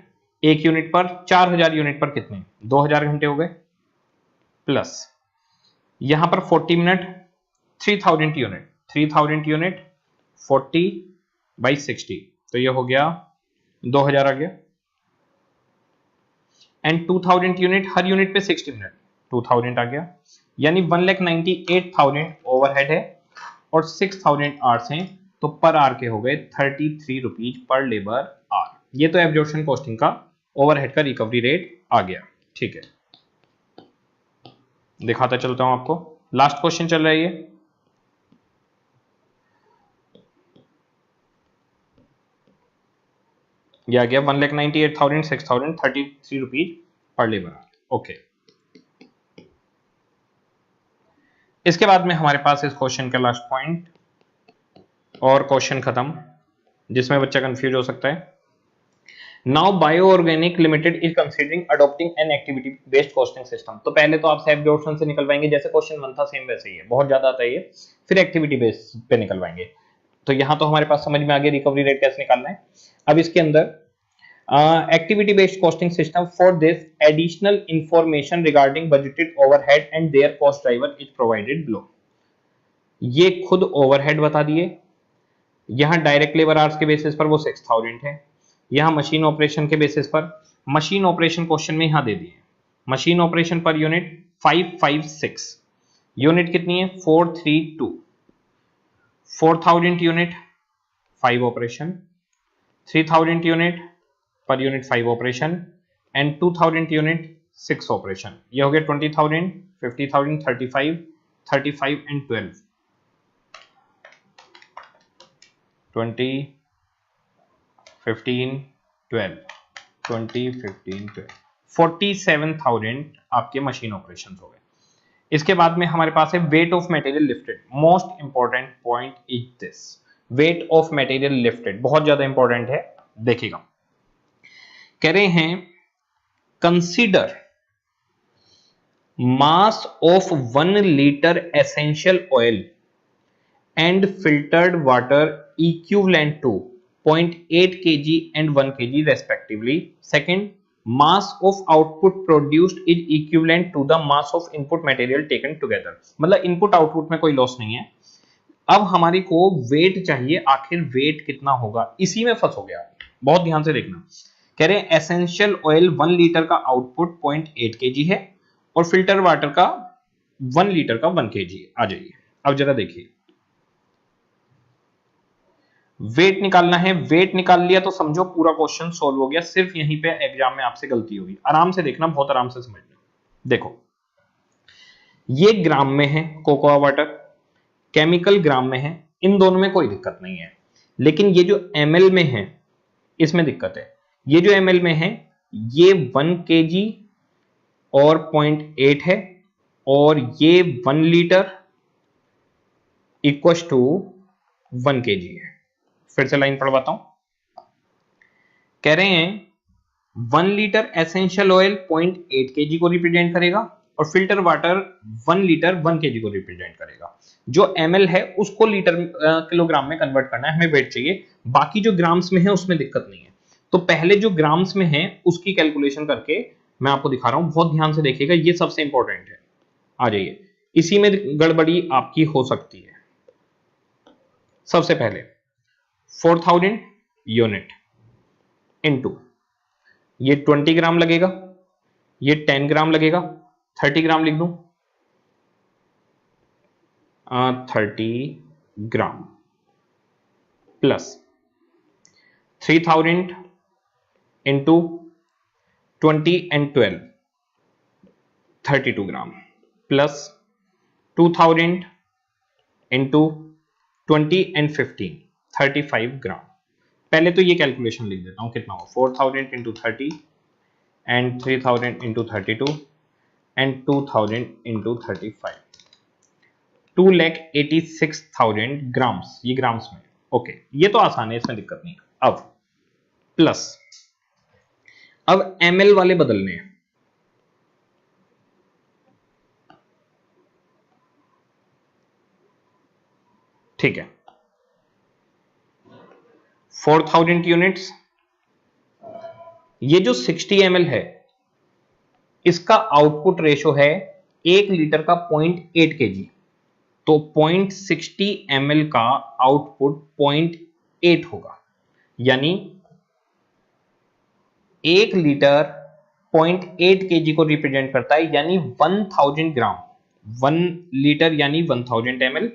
एक यूनिट पर, 4000 यूनिट पर कितने? 2000 घंटे हो गए। प्लस यहां पर 40 मिनट, 3000 यूनिट, 3000 यूनिट 40/60 तो ये हो गया 2000 आ गया। एंड 2000 यूनिट, हर यूनिट पे 60 मिनट, 2000 आ गया। यानी 1,98,000 ओवरहेड है और 6000 आवर्स हैं तो पर आवर के हो गए 33 रुपीज पर लेबर आवर। ये तो एब्जॉर्प्शन कॉस्टिंग का ओवरहेड का रिकवरी रेट आ गया। ठीक है, दिखाता चलता हूं आपको। लास्ट क्वेश्चन चल रहा है ये आ गया 1,98,000, 6,000, 33 rupees per labour our. Okay, इसके बाद में हमारे पास इस क्वेश्चन का लास्ट पॉइंट और क्वेश्चन खत्म, जिसमें बच्चा कंफ्यूज हो सकता है। Now bio organic limited is considering adopting an activity based costing system. तो पहले तो आप सेल्फ एब्जॉर्प्शन से निकलवाएंगे, जैसे क्वेश्चन 1 था सेम वैसे ही है, बहुत ज्यादा आता है ये। फिर एक्टिविटी बेस्ड पे निकलवाएंगे। तो यहां तो हमारे पास समझ में आ गया रिकवरी रेट कैसे निकालना है। अब इसके अंदर activity based costing system, for this additional information regarding budgeted overhead and their cost driver is provided below। ये खुद ओवरहेड बता दिए। यहां डायरेक्ट लेबर आवर्स के बेसिस पर वो 6000 है। यहां मशीन ऑपरेशन के बेसिस पर, मशीन ऑपरेशन क्वेश्चन में यहां दे दिए। Machine operation per unit 556, unit कितनी है? 432। 4000 unit 5 operation, 3000 unit per unit 5 operation and 2000 unit 6 operation. ये हो गया 20,000, 50,000, 35, 35 एंड 12, 20, 15, 12, 20, 15, 12, 47,000 आपके मशीन ऑपरेशन हो गए। इसके बाद में हमारे पास है wait of material lifted. Most important point is this, wait of material lifted बहुत ज्यादा इंपॉर्टेंट है। देखिएगा, कह रहे हैं consider mass of 1 litre essential oil and filtered water equivalent to 0.8 kg and 1 kg respectively. Second, mass of output produced is equivalent to the mass of input material taken together. मतलब input output में कोई loss नहीं है। अब हमारी को wait चाहिए, आखिर वेट कितना होगा, इसी में फंस हो गया। बहुत ध्यान से देखना, कह रहे हैं एसेंशियल ऑयल 1 लीटर का आउटपुट 0.8 केजी है और फिल्टर वाटर का 1 लीटर का 1 केजी है। आ जाइए, अब जरा देखिए, वेट निकालना है। वेट निकाल लिया तो समझो पूरा क्वेश्चन सोल्व हो गया। सिर्फ यहीं पे एग्जाम में आपसे गलती होगी। आराम से देखना, बहुत आराम से समझना। देखो, ये ग्राम में है कोकोआ वाटर, केमिकल ग्राम में है, इन दोनों में कोई दिक्कत नहीं है। लेकिन ये जो ml में है इसमें दिक्कत है। ये जो ml में है ये 1 kg और 0.8 है और ये 1 लीटर इक्वल टू 1 kg है। फिर से लाइन पढ़वाता हूं, कह रहे हैं 1 लीटर एसेंशियल ऑयल 0.8 केजी को रिप्रेजेंट करेगा और फिल्टर वाटर 1 लीटर 1 केजी को रिप्रेजेंट करेगा। जो ml है उसको लीटर किलोग्राम में कन्वर्ट करना है, हमें वेट चाहिए। बाकी जो ग्राम्स में है उसमें दिक्कत नहीं है। तो पहले जो ग्राम्स में है उसकी कैलकुलेशन करके मैं आपको दिखा रहा हूं, बहुत ध्यान से देखिएगा, ये सबसे इंपॉर्टेंट है। आ जाइए, इसी में गड़बड़ी आपकी हो सकती है। सबसे पहले 4000 यूनिट इनटू ये 20 ग्राम लगेगा, ये 10 ग्राम लगेगा, 30 ग्राम लिख दूं, 30 gram plus 3000 into 20 and 12 32 gram plus 2000 into 20 and 15 35 ग्राम। पहले तो ये कैलकुलेशन लिख देता हूं, कितना हो 4000 into 30 and 3000 into 32 and 2000 into 35, 2,86,000 grams, ये ग्राम्स में। ओके, ये तो आसान है, इसमें दिक्कत नहीं है। अब प्लस, अब ml वाले बदलने हैं। ठीक है, 4000 यूनिट्स, ये जो 60 ml है इसका आउटपुट रेशो है 1 लीटर का 0.8 केजी, तो 0.60 ml का आउटपुट 0.8 होगा। यानी 1 लीटर 0.8 केजी को रिप्रेजेंट करता है, यानी 1000 ग्राम। 1 लीटर यानी 1000 ml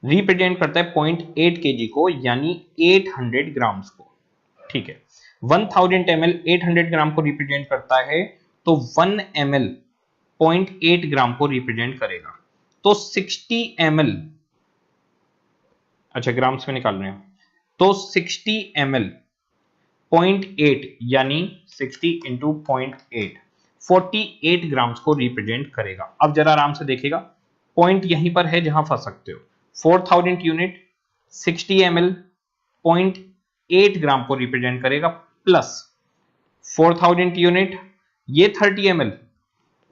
रिप्रेजेंट करता है 0.8 केजी को, यानी 800 ग्राम्स को। ठीक है, 1000 ml 800 ग्राम को रिप्रेजेंट करता है, तो 1 ml 0.8 ग्राम को रिप्रेजेंट करेगा। तो 60 ml, अच्छा ग्राम्स में निकाल रहे हैं, तो 60 ml 0.8 यानी 60 इंटू 0.8 48 ग्राम्स को रिप्रेजेंट करेगा। अब जरा आराम से देखिएगा, पॉइंट यहीं पर है जहां फंस सकते हो। 4000 यूनिट 60 ml 0.8 ग्राम को रिप्रेजेंट करेगा, प्लस 4000 यूनिट ये 30 ml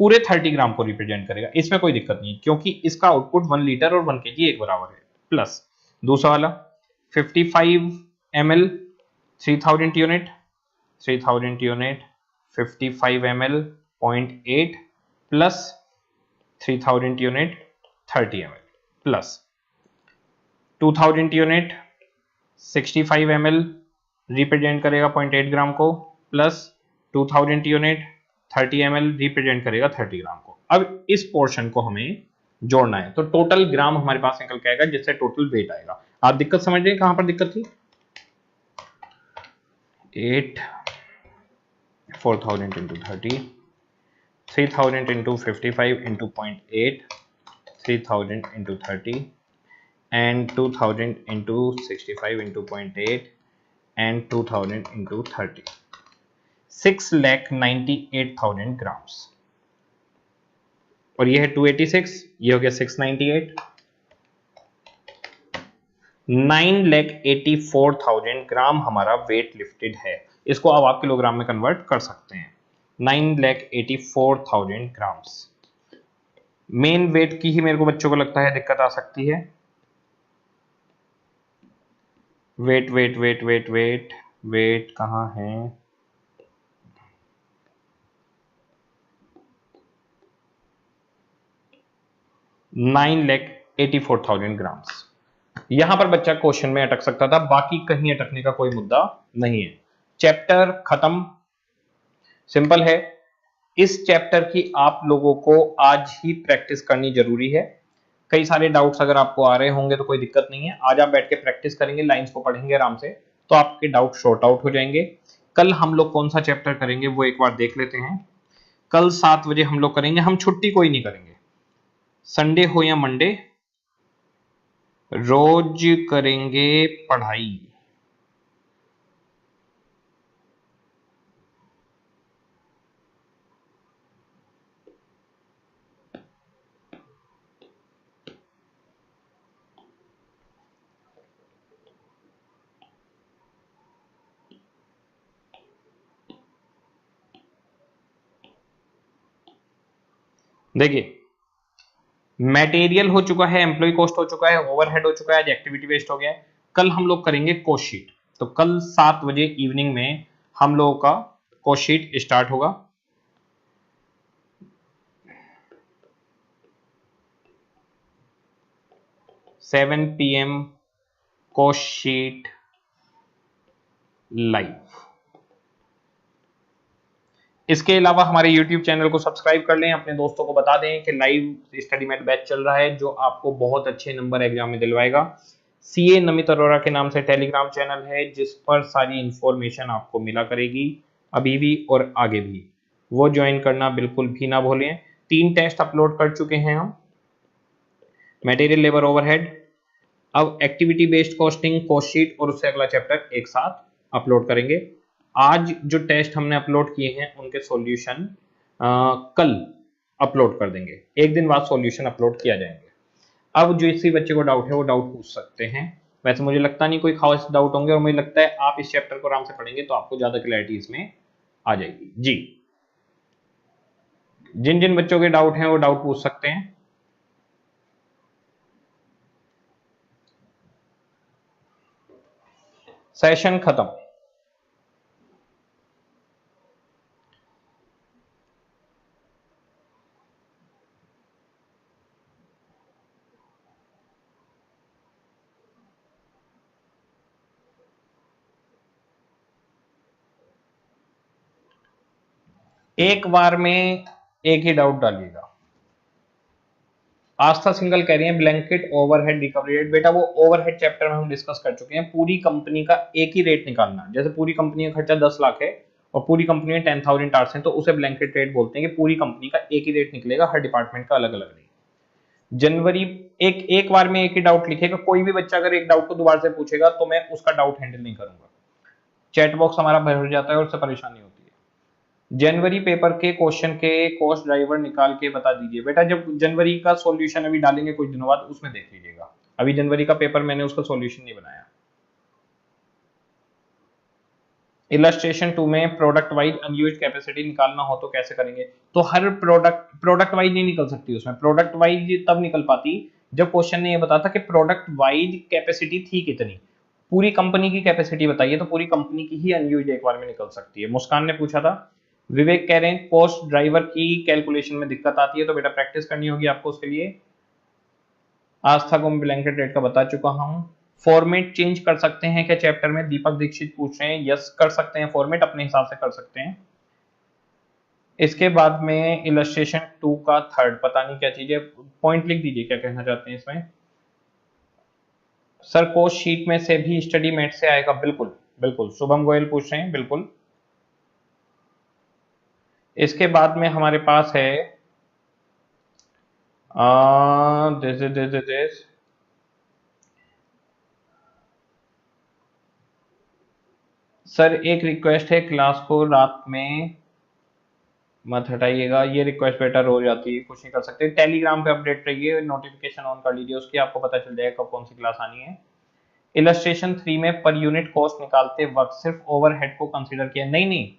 पूरे 30 ग्राम को रिप्रेजेंट करेगा। इसमें कोई दिक्कत नहीं क्योंकि इसका आउटपुट 1 लीटर और 1 केजी एक बराबर है। प्लस दूसरा वाला 55 ml 3000 unit 55 ml 0.8 plus 3000 unit 30 ml plus 2000 unit 65 ml represent करेगा 0.8 ग्राम को, प्लस 2000 यूनिट 30 ml रिप्रेजेंट करेगा 30 ग्राम को। अब इस पोर्शन को हमें जोड़ना है, तो टोटल ग्राम हमारे पास निकल के आएगा, जिससे टोटल वेट आएगा। आप दिक्कत समझ रहे हैं कहां पर दिक्कत थी? 8 4000 into 30, 3000 into 55 into 0.8, 3000 into 30 and 2000 into 65 into 0.8 and 2000 into 30, 6,98,000 grams. और ये है 286, ये हो गया 698, 9,84,000 ग्राम हमारा वेट लिफ्टेड है। इसको अब आप किलोग्राम में कन्वर्ट कर सकते हैं। 9,84,000 ग्राम्स। मेन वेट की ही मेरे को बच्चों को लगता है दिक्कत आ सकती है। Wait wait wait wait wait wait कहाँ है? $9,84,000 ग्राम्स। यहां पर बच्चा क्वेश्चन में अटक सकता था, बाकी कहीं अटकने का कोई मुद्दा नहीं है। चैप्टर खत्म, सिंपल है। इस चैप्टर की आप लोगों को आज ही प्रैक्टिस करनी जरूरी है। कई सारे डाउट्स अगर आपको आ रहे होंगे तो कोई दिक्कत नहीं है, आज आप बैठ के प्रैक्टिस करेंगे, लाइंस को पढ़ेंगे आराम से, तो आपके डाउट शॉर्ट आउट हो जाएंगे। कल हम लोग कौन सा चैप्टर करेंगे वो एक बार देख लेते हैं। कल 7 बजे हम लोग करेंगे, हम छुट्टी कोई नहीं करेंगे, संडे हो या मंडे, रोज करेंगे पढ़ाई। देखिए, मटेरियल हो चुका है, एम्प्लॉय कॉस्ट हो चुका है, ओवरहेड हो चुका है, आज एक्टिविटी बेस्ड हो गया है। कल हम लोग करेंगे कॉस्ट शीट। तो कल 7 बजे इवनिंग में हम लोगों का कॉस्ट शीट स्टार्ट होगा। Seven PM cost sheet live. इसके अलावा हमारे YouTube चैनल को सब्सक्राइब कर लें, अपने दोस्तों को बता दें कि लाइव स्टडी मेट बैच चल रहा है जो आपको बहुत अच्छे नंबर एग्जाम में दिलवाएगा। CA नमित अरोड़ा के नाम से टेलीग्राम चैनल है जिस पर सारी इंफॉर्मेशन आपको मिला करेगी, अभी भी और आगे भी। वो ज्वाइन करना बिल्कुल भी ना भूलें। 3 टेस्ट अपलोड कर चुके हैं हम, मटेरियल लेबर ओवरहेड, अब activity based costing, cost sheet और उससे अगला चैप्टर एक साथ अपलोड करेंगे। आज जो टेस्ट हमने अपलोड किए हैं उनके सॉल्यूशन कल अपलोड कर देंगे, एक दिन बाद सॉल्यूशन अपलोड किया जाएंगे। अब जो इसी बच्चे को डाउट है वो डाउट पूछ सकते हैं। वैसे मुझे लगता नहीं कोई खास डाउट होंगे, और मुझे लगता है आप इस चैप्टर को आराम से पढ़ेंगे तो आपको ज्यादा क्लैरिटी इसमें आ जाएगी। जी, जिन जिन बच्चों के डाउट हैं वो डाउट पूछ सकते हैं। सेशन खत्म। एक बार में एक ही डाउट डालिएगा। आस्था सिंगल कह रही है ब्लैंकेट ओवरहेड रिकवरी रेट। बेटा वो ओवरहेड चैप्टर में हम डिस्कस कर चुके हैं। पूरी कंपनी का एक ही रेट निकालना, जैसे पूरी कंपनी का खर्चा 10 लाख है और पूरी कंपनी में 10,000 टास्क हैं, तो उसे ब्लैंकेट रेट बोलते हैं कि पूरी कंपनी का एक ही रेट निकलेगा, हर डिपार्टमेंट का अलग अलग नहीं। जनवरी एक बार में एक ही डाउट लिखेगा। कोई भी बच्चा अगर एक डाउट को दोबारा से पूछेगा तो मैं उसका डाउट हैंडल नहीं करूंगा, चैट बॉक्स हमारा भर जाता है और उससे परेशानी होती है। जनवरी पेपर के क्वेश्चन के कॉस्ट ड्राइवर निकाल के बता दीजिए। बेटा जब जनवरी का सॉल्यूशन अभी डालेंगे कुछ दिनों बाद, उसमें देख लीजिएगा। अभी जनवरी का पेपर मैंने उसका सॉल्यूशन नहीं बनाया। इलस्ट्रेशन 2 में प्रोडक्ट वाइज अनयूज्ड कैपेसिटी निकालना हो तो कैसे करेंगे? तो हर प्रोडक्ट वाइज नहीं निकल सकती उसमें। प्रोडक्ट वाइज तब निकल पाती जब क्वेश्चन ने ये बताता कि प्रोडक्ट वाइज कैपेसिटी थी कितनी। पूरी कंपनी की कैपेसिटी बताइए तो पूरी कंपनी की ही अनयूज्ड एक बार में निकल सकती है। मुस्कान ने पूछा था। विवेक कह रहे हैं कॉस्ट ड्राइवर की कैलकुलेशन में दिक्कत आती है, तो बेटा प्रैक्टिस करनी होगी आपको उसके लिए। आस्था को मैं ब्लैंकेट रेट का बता चुका हूं। फॉर्मेट चेंज कर सकते हैं क्या चैप्टर में? दीपक दीक्षित पूछ रहे हैं। यस कर सकते हैं, फॉर्मेट अपने हिसाब से कर सकते हैं। इसके बाद में इलस्ट्रेशन 2 का थर्ड, पता नहीं क्या चीज है, पॉइंट लिख दीजिए क्या कहना चाहते हैं इसमें। सर कोस्ट शीट में से भी स्टडी मेट से आएगा? बिल्कुल बिल्कुल, शुभम गोयल पूछ रहे हैं, बिल्कुल। इसके बाद में हमारे पास है सर एक रिक्वेस्ट है, क्लास को रात में मत हटाइएगा। ये रिक्वेस्ट बेटा रोज आती है, कुछ नहीं कर सकते। टेलीग्राम पे अपडेट रहिए, नोटिफिकेशन ऑन कर लीजिए उसकी, आपको पता चल जाएगा कब कौन सी क्लास आनी है। इलस्ट्रेशन 3 में पर यूनिट कॉस्ट निकालते वक्त सिर्फ ओवरहेड को कंसीडर किया, नहीं नहीं,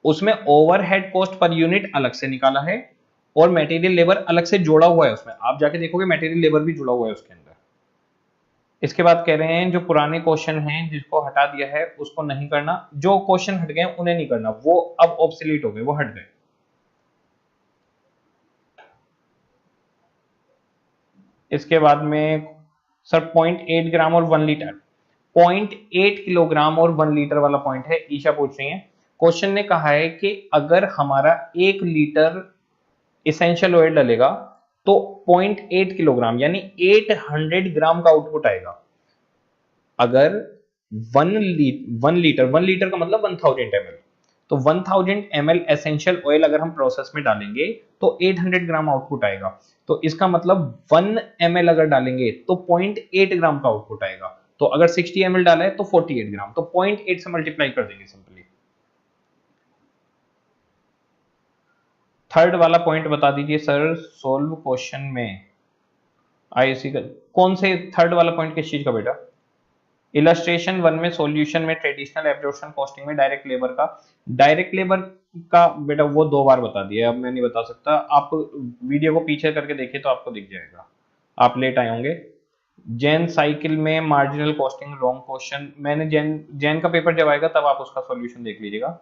उसमें ओवरहेड कॉस्ट पर यूनिट अलग से निकाला है और मटेरियल लेबर अलग से जोड़ा हुआ है उसमें। आप जाके देखोगे मटेरियल लेबर भी जुड़ा हुआ है उसके अंदर। इसके बाद कह रहे हैं जो पुराने क्वेश्चन हैं जिसको हटा दिया है उसको नहीं करना, जो क्वेश्चन हट गए उन्हें नहीं करना, वो अब ऑब्सोलीट हो गए, वो हट गए। इसके बाद में सर 0.8 ग्राम और 1 लीटर, 0.8 किलोग्राम और 1 लीटर वाला पॉइंट है, ईशा पूछ रही है। क्वेश्चन ने कहा है कि अगर हमारा 1 लीटर इसेंशियल ऑयल डलेगा तो 0.8 किलोग्राम यानी 800 ग्राम का आउटपुट आएगा। अगर 1 लीटर का मतलब 1000 ml, तो 1000 ml एसेंशियल ऑयल अगर हम प्रोसेस में डालेंगे तो 800 ग्राम आउटपुट आएगा। तो इसका मतलब 1 ml अगर डालेंगे तो 0.8 ग्राम का आउटपुट आएगा। तो अगर 60 ml डाला है तो 48 ग्राम, तो 0.8 से मल्टीप्लाई कर देंगे सिंपली। थर्ड वाला पॉइंट बता दीजिए सर, सोल्व क्वेश्चन में आईसी का कौन से थर्ड वाला पॉइंट किस चीज का बेटा? इलस्ट्रेशन 1 में सॉल्यूशन में ट्रेडिशनल एब्जॉर्प्शन कॉस्टिंग में डायरेक्ट लेबर का बेटा वो 2 बार बता दिया, अब मैं नहीं बता सकता। आप वीडियो को पीछे करके देखिए तो आपको दिख जाएगा, आप लेट आए होंगे। जैन साइकिल में मार्जिनल कॉस्टिंग रॉन्ग क्वेश्चन, मैंने जैन का पेपर जब आएगा तब आप उसका सॉल्यूशन देख लीजिएगा।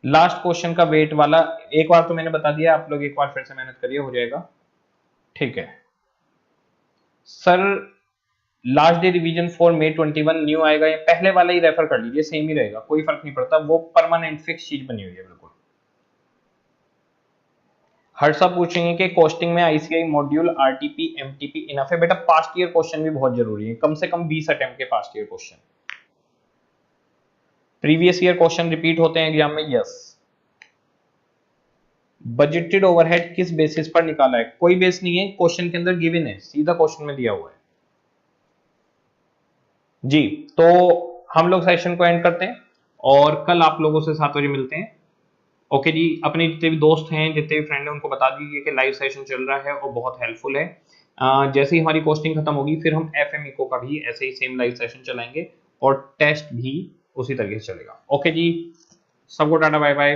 लास्ट क्वेश्चन का वेट वाला एक बार तो मैंने बता दिया, आप लोग एक बार फिर से मेहनत करिए, हो जाएगा ठीक है। Sir last day revision for May 21 new आएगा, या पहले वाला ही रेफर कर लीजिए, सेम ही रहेगा, कोई फर्क नहीं पड़ता, वो परमानेंट फिक्स चीज बनी हुई है बिल्कुल। हर्षा पूछेंगे कि कॉस्टिंग में ICI module RTP MTP enough है? बेटा पास्ट ईयर क्वेश्चन भी बहुत जरूरी है, कम से कम 20 अटेम्प्ट के past year question. Previous year question repeat होते हैं एग्जाम में, यस। बजटेड ओवरहेड किस बेसिस पर निकाला है? कोई बेस नहीं है, क्वेश्चन के अंदर गिवन है, सीधा क्वेश्चन में दिया हुआ है जी। तो हम लोग सेशन को एंड करते हैं और कल आप लोगों से 7 बजे मिलते हैं। ओके जी, अपने जितने भी दोस्त हैं, जितने भी फ्रेंड हैं, उनको बता दीजिए कि लाइव सेशन चल रहा है और बहुत हेल्पफुल है। जैसे ही हमारी कोस्टिंग खत्म होगी फिर हम एफएम इको का भी ऐसे ही सेम लाइव सेशन चलाएंगे और टेस्ट भी उसी तरीके से चलेगा। ओके जी, सबको टाटा बाय बाय।